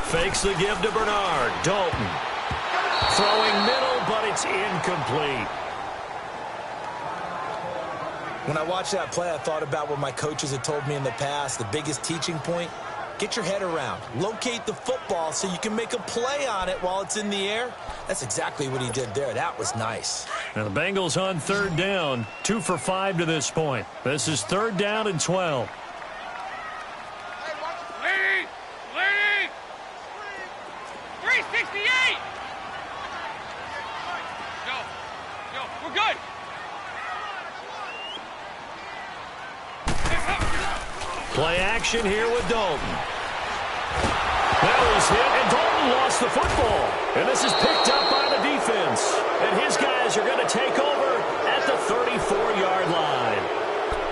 [SPEAKER 3] Fakes the give to Bernard. Dalton. Throwing middle, but it's incomplete.
[SPEAKER 4] When I watched that play, I thought about what my coaches had told me in the past. The biggest teaching point, get your head around. Locate the football so you can make a play on it while it's in the air. That's exactly what he did there. That was nice.
[SPEAKER 3] Now the Bengals on 3rd down. 2 for 5 to this point. This is 3rd down and 12.
[SPEAKER 5] Lady! 368! Go, we're good.
[SPEAKER 3] Play action here with Dalton. That was hit, and Dalton lost the football. And this is picked up by the defense. And his guys are going to take over at the 34-yard line.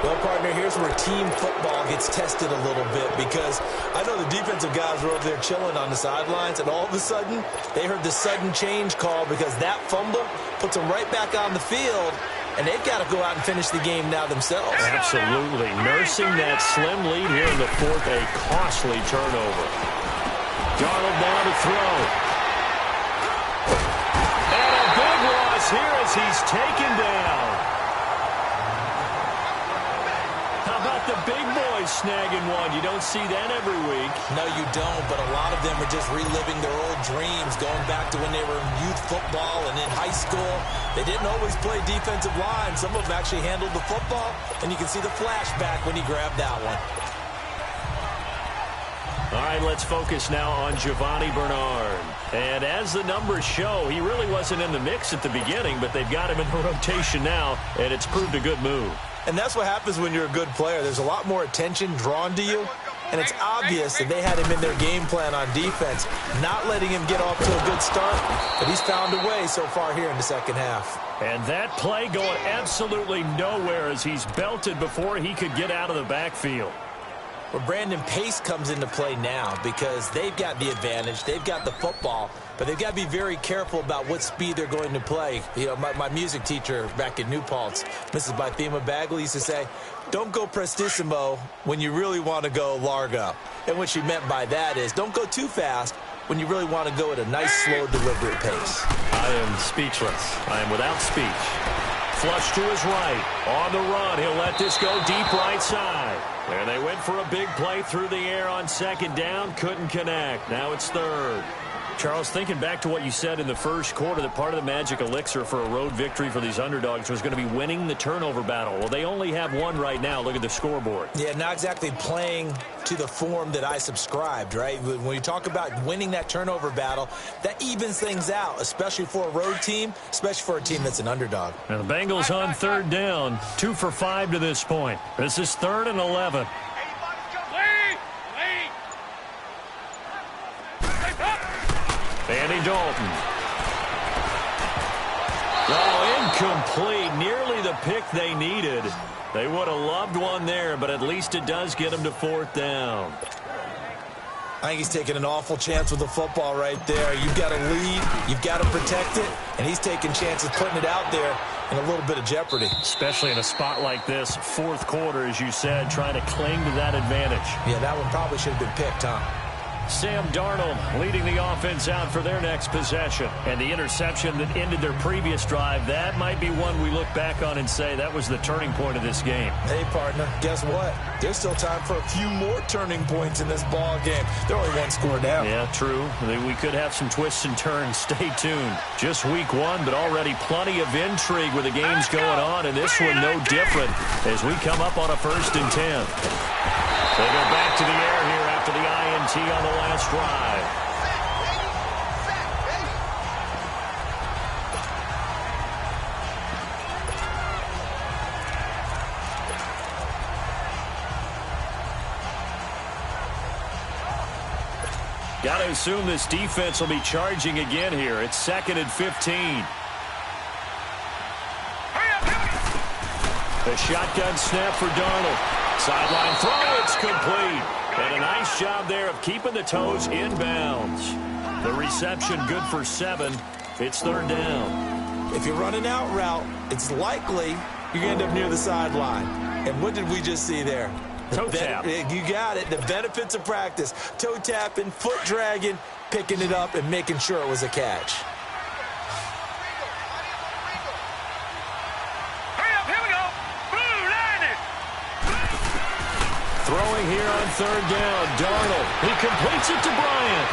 [SPEAKER 4] Well, partner, here's where team football gets tested a little bit because I know the defensive guys were over there chilling on the sidelines, and all of a sudden, they heard the sudden change call because that fumble puts them right back on the field, and they've got to go out and finish the game now themselves.
[SPEAKER 3] Absolutely. Nursing that slim lead here in the 4th, a costly turnover. Darnold now to throw. And a big loss here as he's taken down. How about
[SPEAKER 2] the big boys snagging one. You don't see that every week.
[SPEAKER 4] No, you don't, but a lot of them are just reliving their old dreams, going back to when they were in youth football and in high school. They didn't always play defensive line. Some of them actually handled the football, and you can see the flashback when he grabbed that one.
[SPEAKER 2] All right, let's focus now on Giovanni Bernard. And as the numbers show, he really wasn't in the mix at the beginning, but they've got him in the rotation now, and it's proved a good move.
[SPEAKER 4] And that's what happens when you're a good player. There's a lot more attention drawn to you, and it's obvious that they had him in their game plan on defense, not letting him get off to a good start, but he's found a way so far here in the second half.
[SPEAKER 2] And that play going absolutely nowhere as he's belted before he could get out of the backfield.
[SPEAKER 4] Well, Brandon, pace comes into play now because they've got the advantage. They've got the football, but they've got to be very careful about what speed they're going to play. You know, my music teacher back in New Paltz, Mrs. Bythema Bagley, used to say, don't go prestissimo when you really want to go largo. And what she meant by that is don't go too fast when you really want to go at a nice, slow, deliberate pace.
[SPEAKER 2] I am speechless. I am without speech. Flush to his right. On the run, he'll let this go deep right side. And they went for a big play through the air on second down. Couldn't connect. Now it's third. Charles, thinking back to what you said in the first quarter, that part of the magic elixir for a road victory for these underdogs was going to be winning the turnover battle. Well, they only have one right now. Look at the scoreboard.
[SPEAKER 4] Yeah, not exactly playing to the form that I subscribed, right? When you talk about winning that turnover battle, that evens things out, especially for a road team, especially for a team that's an underdog.
[SPEAKER 2] And the Bengals on third down, 2 for 5 to this point. This is 3rd and 11. Andy Dalton. Oh, incomplete. Nearly the pick they needed. They would have loved one there, but at least it does get them to 4th down.
[SPEAKER 4] I think he's taking an awful chance with the football right there. You've got to lead. You've got to protect it. And he's taking chances putting it out there in a little bit of jeopardy.
[SPEAKER 2] Especially in a spot like this, 4th quarter, as you said, trying to cling to that advantage.
[SPEAKER 4] Yeah, that one probably should have been picked, huh?
[SPEAKER 2] Sam Darnold leading the offense out for their next possession. And the interception that ended their previous drive, that might be one we look back on and say that was the turning point of this game.
[SPEAKER 4] Hey, partner, guess what? There's still time for a few more turning points in this ball game. They're only one score down.
[SPEAKER 2] Yeah, true. We could have some twists and turns. Stay tuned. Just week 1, but already plenty of intrigue with the games going on, and this one no different as we come up on a 1st and 10. They go back to the air here after the INT on the last drive. Got to assume this defense will be charging again here. It's 2nd and 15. The shotgun snap for Darnold. Sideline throw, it's complete. And a nice job there of keeping the toes in bounds. The reception good for 7. It's 3rd down.
[SPEAKER 4] If you're running out route, it's likely you're going to end up near the sideline. And what did we just see there?
[SPEAKER 2] Toe tap.
[SPEAKER 4] You got it. The benefits of practice. Toe tapping, foot dragging, picking it up, and making sure it was a catch.
[SPEAKER 2] Throwing here on 3rd down. Darnold. He completes it to Bryant.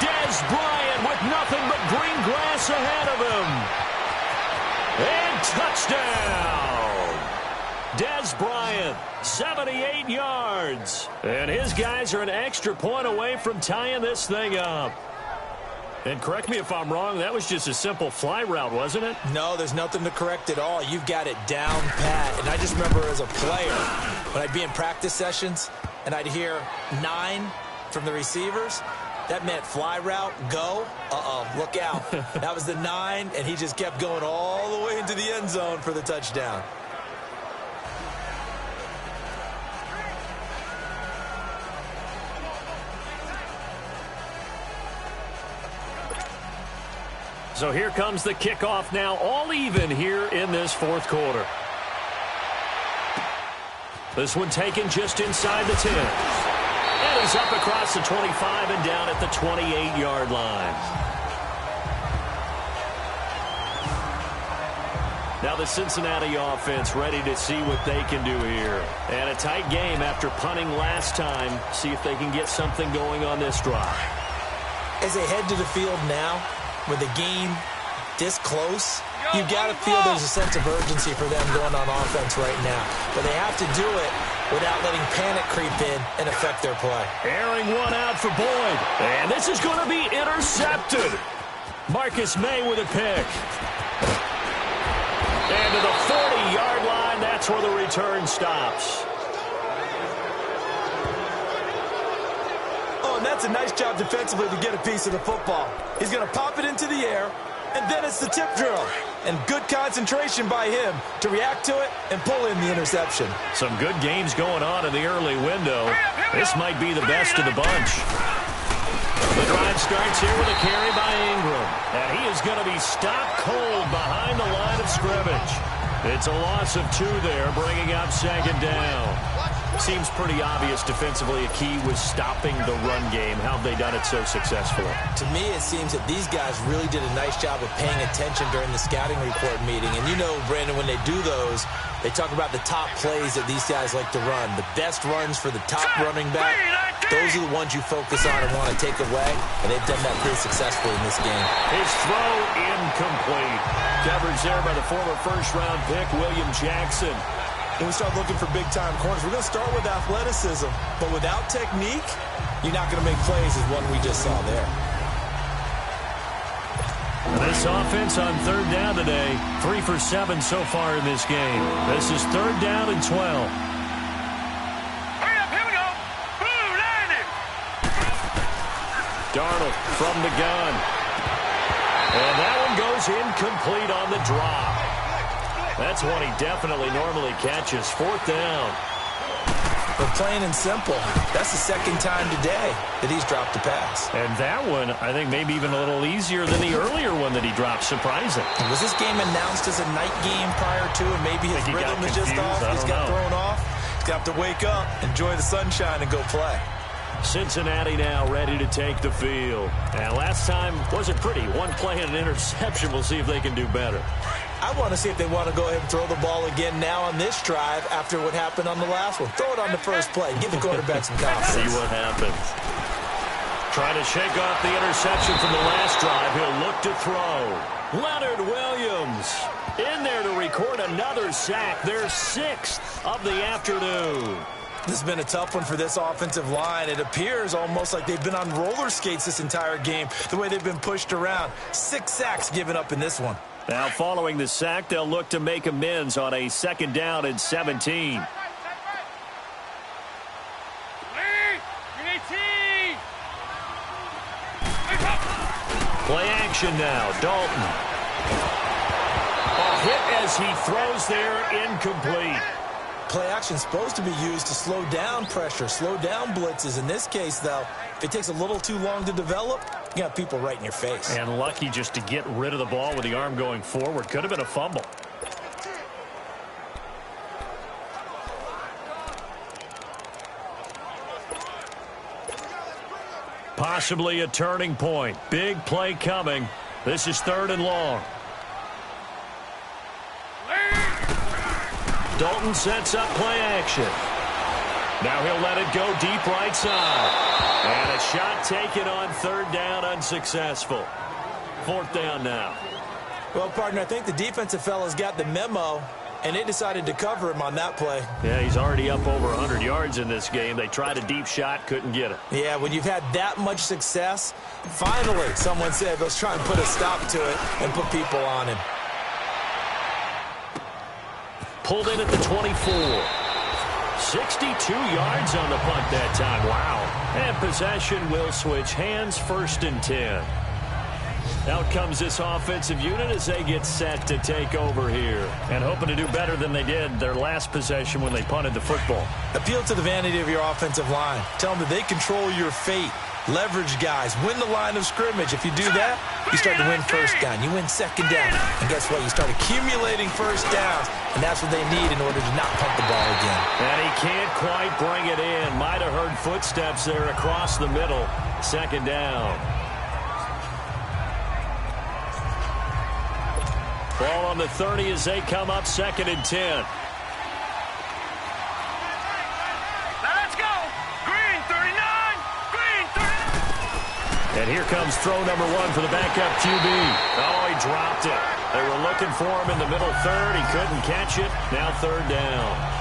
[SPEAKER 2] Dez Bryant with nothing but green grass ahead of him. And touchdown. Dez Bryant, 78 yards. And his guys are an extra point away from tying this thing up. And correct me if I'm wrong, that was just a simple fly route, wasn't it?
[SPEAKER 4] No, there's nothing to correct at all. You've got it down pat. And I just remember as a player, when I'd be in practice sessions and I'd hear 9 from the receivers, that meant fly route, go. Uh-oh, look out. That was the 9, and he just kept going all the way into the end zone for the touchdown.
[SPEAKER 2] So here comes the kickoff now, all even here in this 4th quarter. This one taken just inside the 10. And he's up across the 25 and down at the 28-yard line.
[SPEAKER 3] Now the Cincinnati offense ready to see what they can do here. And a tight game after punting last time. See if they can get something going on this drive.
[SPEAKER 4] As they head to the field now, with the game this close, you've got to feel there's a sense of urgency for them going on offense right now. But they have to do it without letting panic creep in and affect their play.
[SPEAKER 3] Airing one out for Boyd. And this is going to be intercepted. Marcus May with a pick. And to the 40-yard line, that's where the return stops.
[SPEAKER 4] Oh, and that's a nice job defensively to get a piece of the football. He's going to pop it into the air, and then it's the tip drill. And good concentration by him to react to it and pull in the interception.
[SPEAKER 3] Some good games going on in the early window. This might be the best of the bunch. The drive starts here with a carry by Ingram. And he is going to be stopped cold behind the line of scrimmage. It's a loss of 2 there, bringing up second down. Seems pretty obvious defensively a key was stopping the run game. How have they done it so successfully?
[SPEAKER 4] To me, it seems that these guys really did a nice job of paying attention during the scouting report meeting. And you know, Brandon, when they do those, they talk about the top plays that these guys like to run. The best runs for the top running back, those are the ones you focus on and want to take away. And they've done that pretty successfully in this game.
[SPEAKER 3] His throw incomplete. Coverage there by the former first-round pick, William Jackson.
[SPEAKER 4] When we start looking for big-time corners, we're going to start with athleticism. But without technique, you're not going to make plays as one we just saw there.
[SPEAKER 3] This offense on third down today, 3 for 7 so far in this game. This is third down and 12.
[SPEAKER 5] Hurry up, here we go. Boom, landing.
[SPEAKER 3] Darnold from the gun. And that one goes incomplete on the drop. That's one he definitely normally catches. 4th down.
[SPEAKER 4] But plain and simple, that's the second time today that he's dropped a pass.
[SPEAKER 3] And that one, I think, maybe even a little easier than the earlier one that he dropped. Surprising.
[SPEAKER 4] Was this game announced as a night game prior to, and maybe his rhythm is just off? He's got thrown off. He's got to wake up, enjoy the sunshine, and go play.
[SPEAKER 3] Cincinnati now ready to take the field. And last time wasn't pretty. One play and an interception. We'll see if they can do better.
[SPEAKER 4] I want to see if they want to go ahead and throw the ball again now on this drive after what happened on the last one. Throw it on the first play. Give the quarterback some confidence.
[SPEAKER 3] See what happens. Trying to shake off the interception from the last drive. He'll look to throw. Leonard Williams in there to record another sack. Their 6th of the afternoon.
[SPEAKER 4] This has been a tough one for this offensive line. It appears almost like they've been on roller skates this entire game, the way they've been pushed around. 6 sacks given up in this one.
[SPEAKER 3] Now following the sack, they'll look to make amends on a 2nd down and 17. Play action now. Dalton. A hit as he throws there, incomplete.
[SPEAKER 4] Play action is supposed to be used to slow down pressure, slow down blitzes. In this case, though, if it takes a little too long to develop, you got people right in your face.
[SPEAKER 3] And lucky just to get rid of the ball with the arm going forward. Could have been a fumble. Possibly a turning point. Big play coming. This is 3rd and long. Dalton sets up play action. Now he'll let it go deep right side. And a shot taken on 3rd down, unsuccessful. 4th down now.
[SPEAKER 4] Well, partner, I think the defensive fella's got the memo, and they decided to cover him on that play.
[SPEAKER 3] Yeah, he's already up over 100 yards in this game. They tried a deep shot, couldn't get it.
[SPEAKER 4] Yeah, when you've had that much success, finally someone said, let's try and put a stop to it and put people on him.
[SPEAKER 3] Pulled in at the 24. 62 yards on the punt that time. Wow. And possession will switch hands, 1st and 10. Out comes this offensive unit as they get set to take over here. And hoping to do better than they did their last possession when they punted the football.
[SPEAKER 4] Appeal to the vanity of your offensive line. Tell them that they control your fate. Leverage guys. Win the line of scrimmage. If you do that, you start to win 1st down. You win 2nd down. And guess what? You start accumulating 1st downs. And that's what they need in order to not punt the ball again.
[SPEAKER 3] And he can't quite bring it in. Might have heard footsteps there across the middle. 2nd down. Ball on the 30 as they come up 2nd and 10.
[SPEAKER 5] Let's go. Green 39. Green 39.
[SPEAKER 3] And here comes throw number 1 for the backup QB. Oh, he dropped it. They were looking for him in the middle third. He couldn't catch it. Now 3rd down.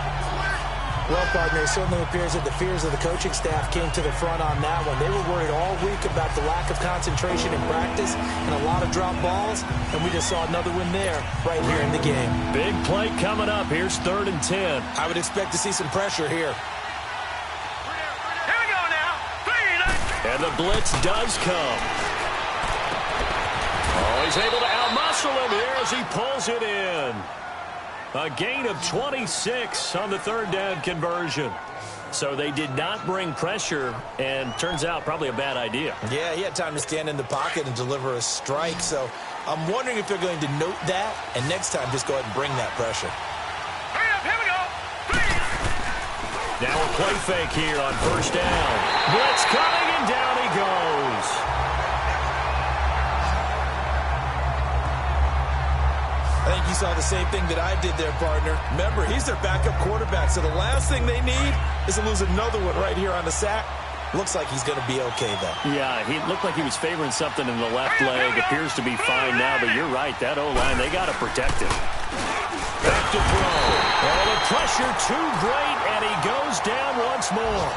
[SPEAKER 4] Well, partner, it certainly appears that the fears of the coaching staff came to the front on that one. They were worried all week about the lack of concentration in practice and a lot of drop balls, and we just saw another one there right here in the game.
[SPEAKER 3] Big play coming up. Here's 3rd and 10.
[SPEAKER 4] I would expect to see some pressure here.
[SPEAKER 5] Here we go now.
[SPEAKER 3] And the blitz does come. Oh, he's able to outmuscle him here as he pulls it in. A gain of 26 on the 3rd down conversion. So they did not bring pressure, and turns out probably a bad idea.
[SPEAKER 4] Yeah, he had time to stand in the pocket and deliver a strike. So I'm wondering if they're going to note that, and next time just go ahead and bring that pressure.
[SPEAKER 5] Hurry up, here we go.
[SPEAKER 3] Now a play fake here on 1st down. Blitz coming, and down he goes.
[SPEAKER 4] I think you saw the same thing that I did there, partner. Remember, he's their backup quarterback, so the last thing they need is to lose another one right here on the sack. Looks like he's going to be okay, though.
[SPEAKER 3] Yeah, he looked like he was favoring something in the left leg. Appears to be fine now, but you're right. That O-line, they got to protect him. Back to throw. Oh, the pressure too great, and he goes down once more.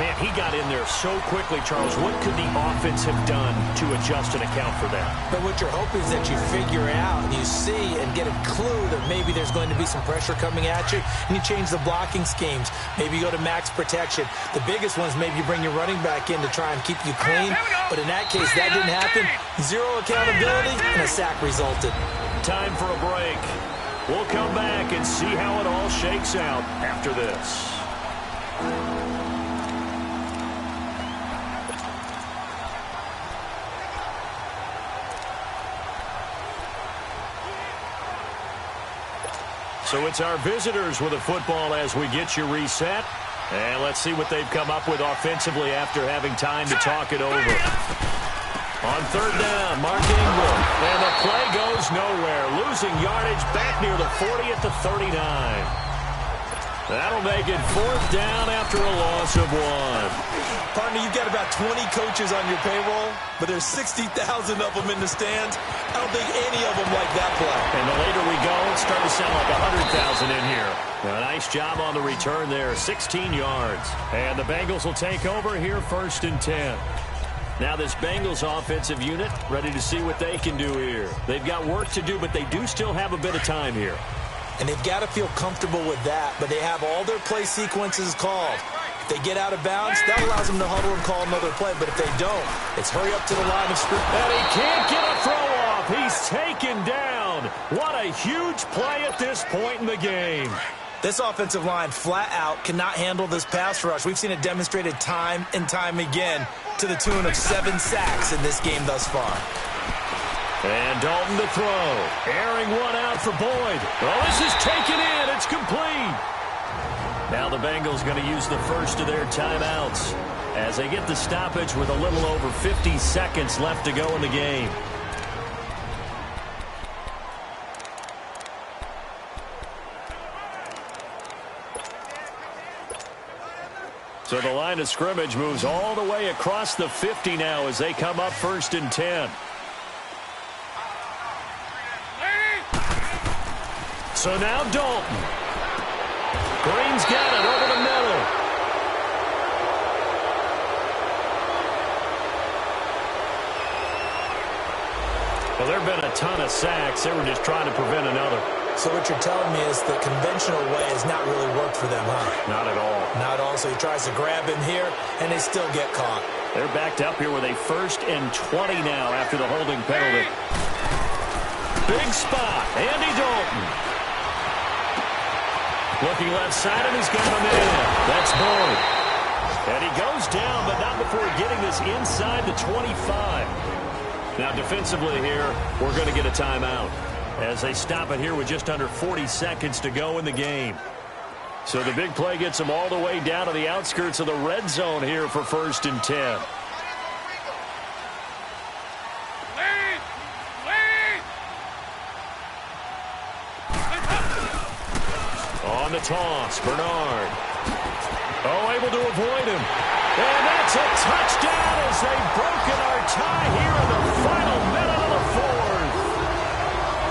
[SPEAKER 3] Man, he got in there so quickly, Charles. What could the offense have done to adjust and account for that?
[SPEAKER 4] But what you're hoping is that you figure out and you see and get a clue that maybe there's going to be some pressure coming at you, and you change the blocking schemes. Maybe you go to max protection. The biggest one is maybe you bring your running back in to try and keep you clean. But in that case, that didn't happen. Zero accountability, and a sack resulted.
[SPEAKER 3] Time for a break. We'll come back and see how it all shakes out after this. So it's our visitors with a football as we get you reset. And let's see what they've come up with offensively after having time to talk it over. On 3rd down, Mark Ingram. And the play goes nowhere. Losing yardage back near the 40 at the 39. That'll make it 4th down after a loss of 1.
[SPEAKER 4] Partner, you've got about 20 coaches on your payroll, but there's 60,000 of them in the stands. I don't think any of them like that play.
[SPEAKER 3] And the later we go, it's starting to sound like 100,000 in here. A nice job on the return there, 16 yards. And the Bengals will take over here 1st and 10. Now this Bengals offensive unit ready to see what they can do here. They've got work to do, but they do still have a bit of time here.
[SPEAKER 4] And they've got to feel comfortable with that, but they have all their play sequences called. If they get out of bounds, that allows them to huddle and call another play. But if they don't, it's hurry up to the line of scrimmage.
[SPEAKER 3] And he can't get a throw off. He's taken down. What a huge play at this point in the game.
[SPEAKER 4] This offensive line flat out cannot handle this pass rush. We've seen it demonstrated time and time again to the tune of 7 sacks in this game thus far.
[SPEAKER 3] And Dalton to throw. Airing one out for Boyd. Oh, this is taken in. It's complete. Now the Bengals going to use the first of their timeouts as they get the stoppage with a little over 50 seconds left to go in the game. So the line of scrimmage moves all the way across the 50 now as they come up 1st and 10. So now Dalton. Green's got it over the middle. Well, there have been a ton of sacks. They were just trying to prevent another.
[SPEAKER 4] So what you're telling me is the conventional way has not really worked for them, huh?
[SPEAKER 3] Not at all.
[SPEAKER 4] Not at all. So he tries to grab him here, and they still get caught.
[SPEAKER 3] They're backed up here with a 1st and 20 now after the holding penalty. Big spot. Andy Dalton. Looking left side, and he's got him in. That's Boyd. And he goes down, but not before getting this inside the 25. Now, defensively here, we're going to get a timeout as they stop it here with just under 40 seconds to go in the game. So the big play gets them all the way down to the outskirts of the red zone here for 1st and 10. on the toss. Bernard. Oh, able to avoid him. And that's a touchdown as they've broken our tie here in the final minute of the fourth.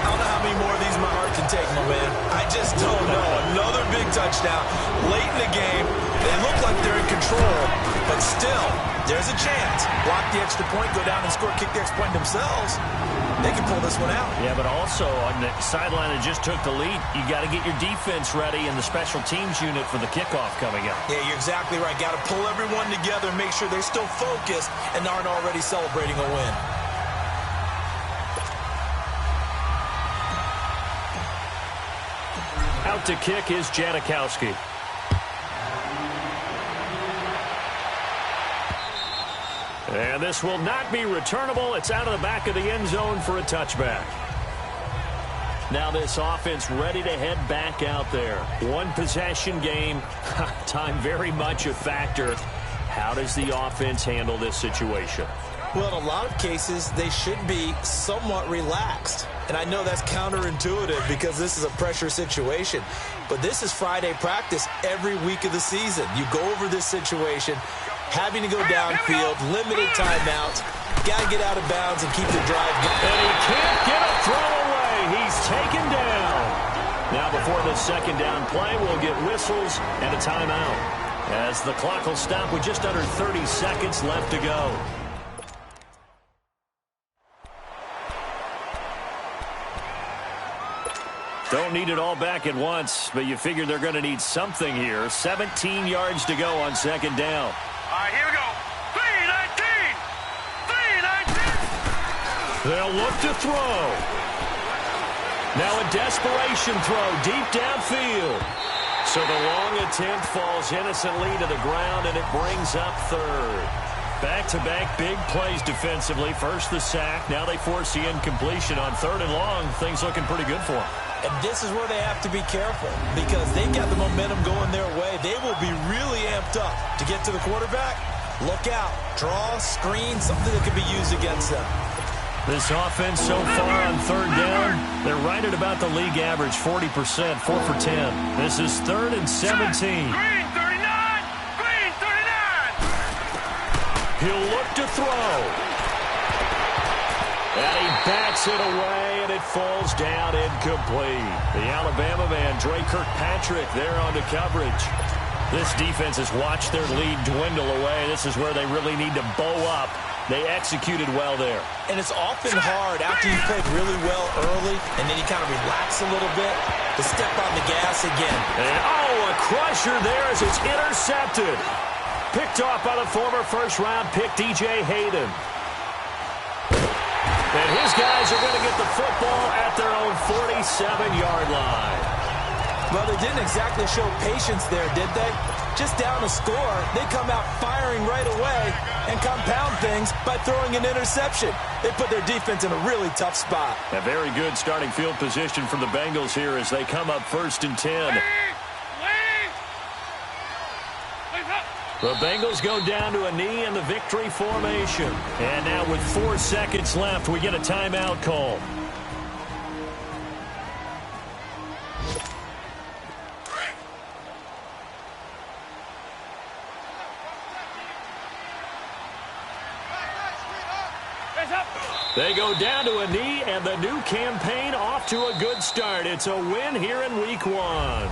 [SPEAKER 4] I don't know how many more of these my heart can take, my man. I just don't know. Another big touchdown. Late in the game, they look like they're in control, but still, there's a chance. Block the extra point, go down and score, kick the extra point themselves. They can pull this one out.
[SPEAKER 3] Yeah, but also on the sideline that just took the lead, you got to get your defense ready and the special teams unit for the kickoff coming up.
[SPEAKER 4] Yeah, you're exactly right. Got to pull everyone together and make sure they're still focused and aren't already celebrating a win.
[SPEAKER 3] Out to kick is Janikowski. And this will not be returnable. It's out of the back of the end zone for a touchback. Now this offense ready to head back out there. One possession game. Time very much a factor. How does the offense handle this situation?
[SPEAKER 4] Well, in a lot of cases, they should be somewhat relaxed. And I know that's counterintuitive because this is a pressure situation. But this is Friday practice every week of the season. You go over this situation, having to go downfield, limited timeouts, got to get out of bounds and keep the drive going.
[SPEAKER 3] And he can't get a throw away. He's taken down. Now before the second down play, we'll get whistles and a timeout, as the clock will stop with just under 30 seconds left to go. Don't need it all back at once, but you figure they're going to need something here. 17 yards to go on second down.
[SPEAKER 5] All right, here we go. 3-19. 3-19.
[SPEAKER 3] They'll look to throw. Now a desperation throw deep downfield. So the long attempt falls innocently to the ground, and it brings up third. Back-to-back big plays defensively. First the sack. Now they force the incompletion on third and long. Things looking pretty good for them.
[SPEAKER 4] And this is where they have to be careful because they've got the momentum going their way. They will be really amped up to get to the quarterback. Look out. Draw, screen, something that could be used against them.
[SPEAKER 3] This offense so far on third down, they're right at about the league average, 40%, 4 for 10. This is 3rd and 17.
[SPEAKER 5] Green 39. Green 39.
[SPEAKER 3] He'll look to throw. And he bats it away, and it falls down incomplete. The Alabama man, Dre Kirkpatrick, there on the coverage. This defense has watched their lead dwindle away. This is where they really need to bow up. They executed well there.
[SPEAKER 4] And it's often hard after you've played really well early, and then you kind of relax a little bit, to step on the gas again.
[SPEAKER 3] And, a crusher there as it's intercepted. Picked off by the former first-round pick, DJ Hayden. And his guys are going to get the football at their own 47-yard line.
[SPEAKER 4] Well, they didn't exactly show patience there, did they? Just down a score, they come out firing right away and compound things by throwing an interception. They put their defense in a really tough spot.
[SPEAKER 3] A very good starting field position for the Bengals here as they come up 1st and 10. The Bengals go down to a knee in the victory formation. And now with 4 seconds left, we get a timeout call. They go down to a knee, and the new campaign off to a good start. It's a win here in week 1.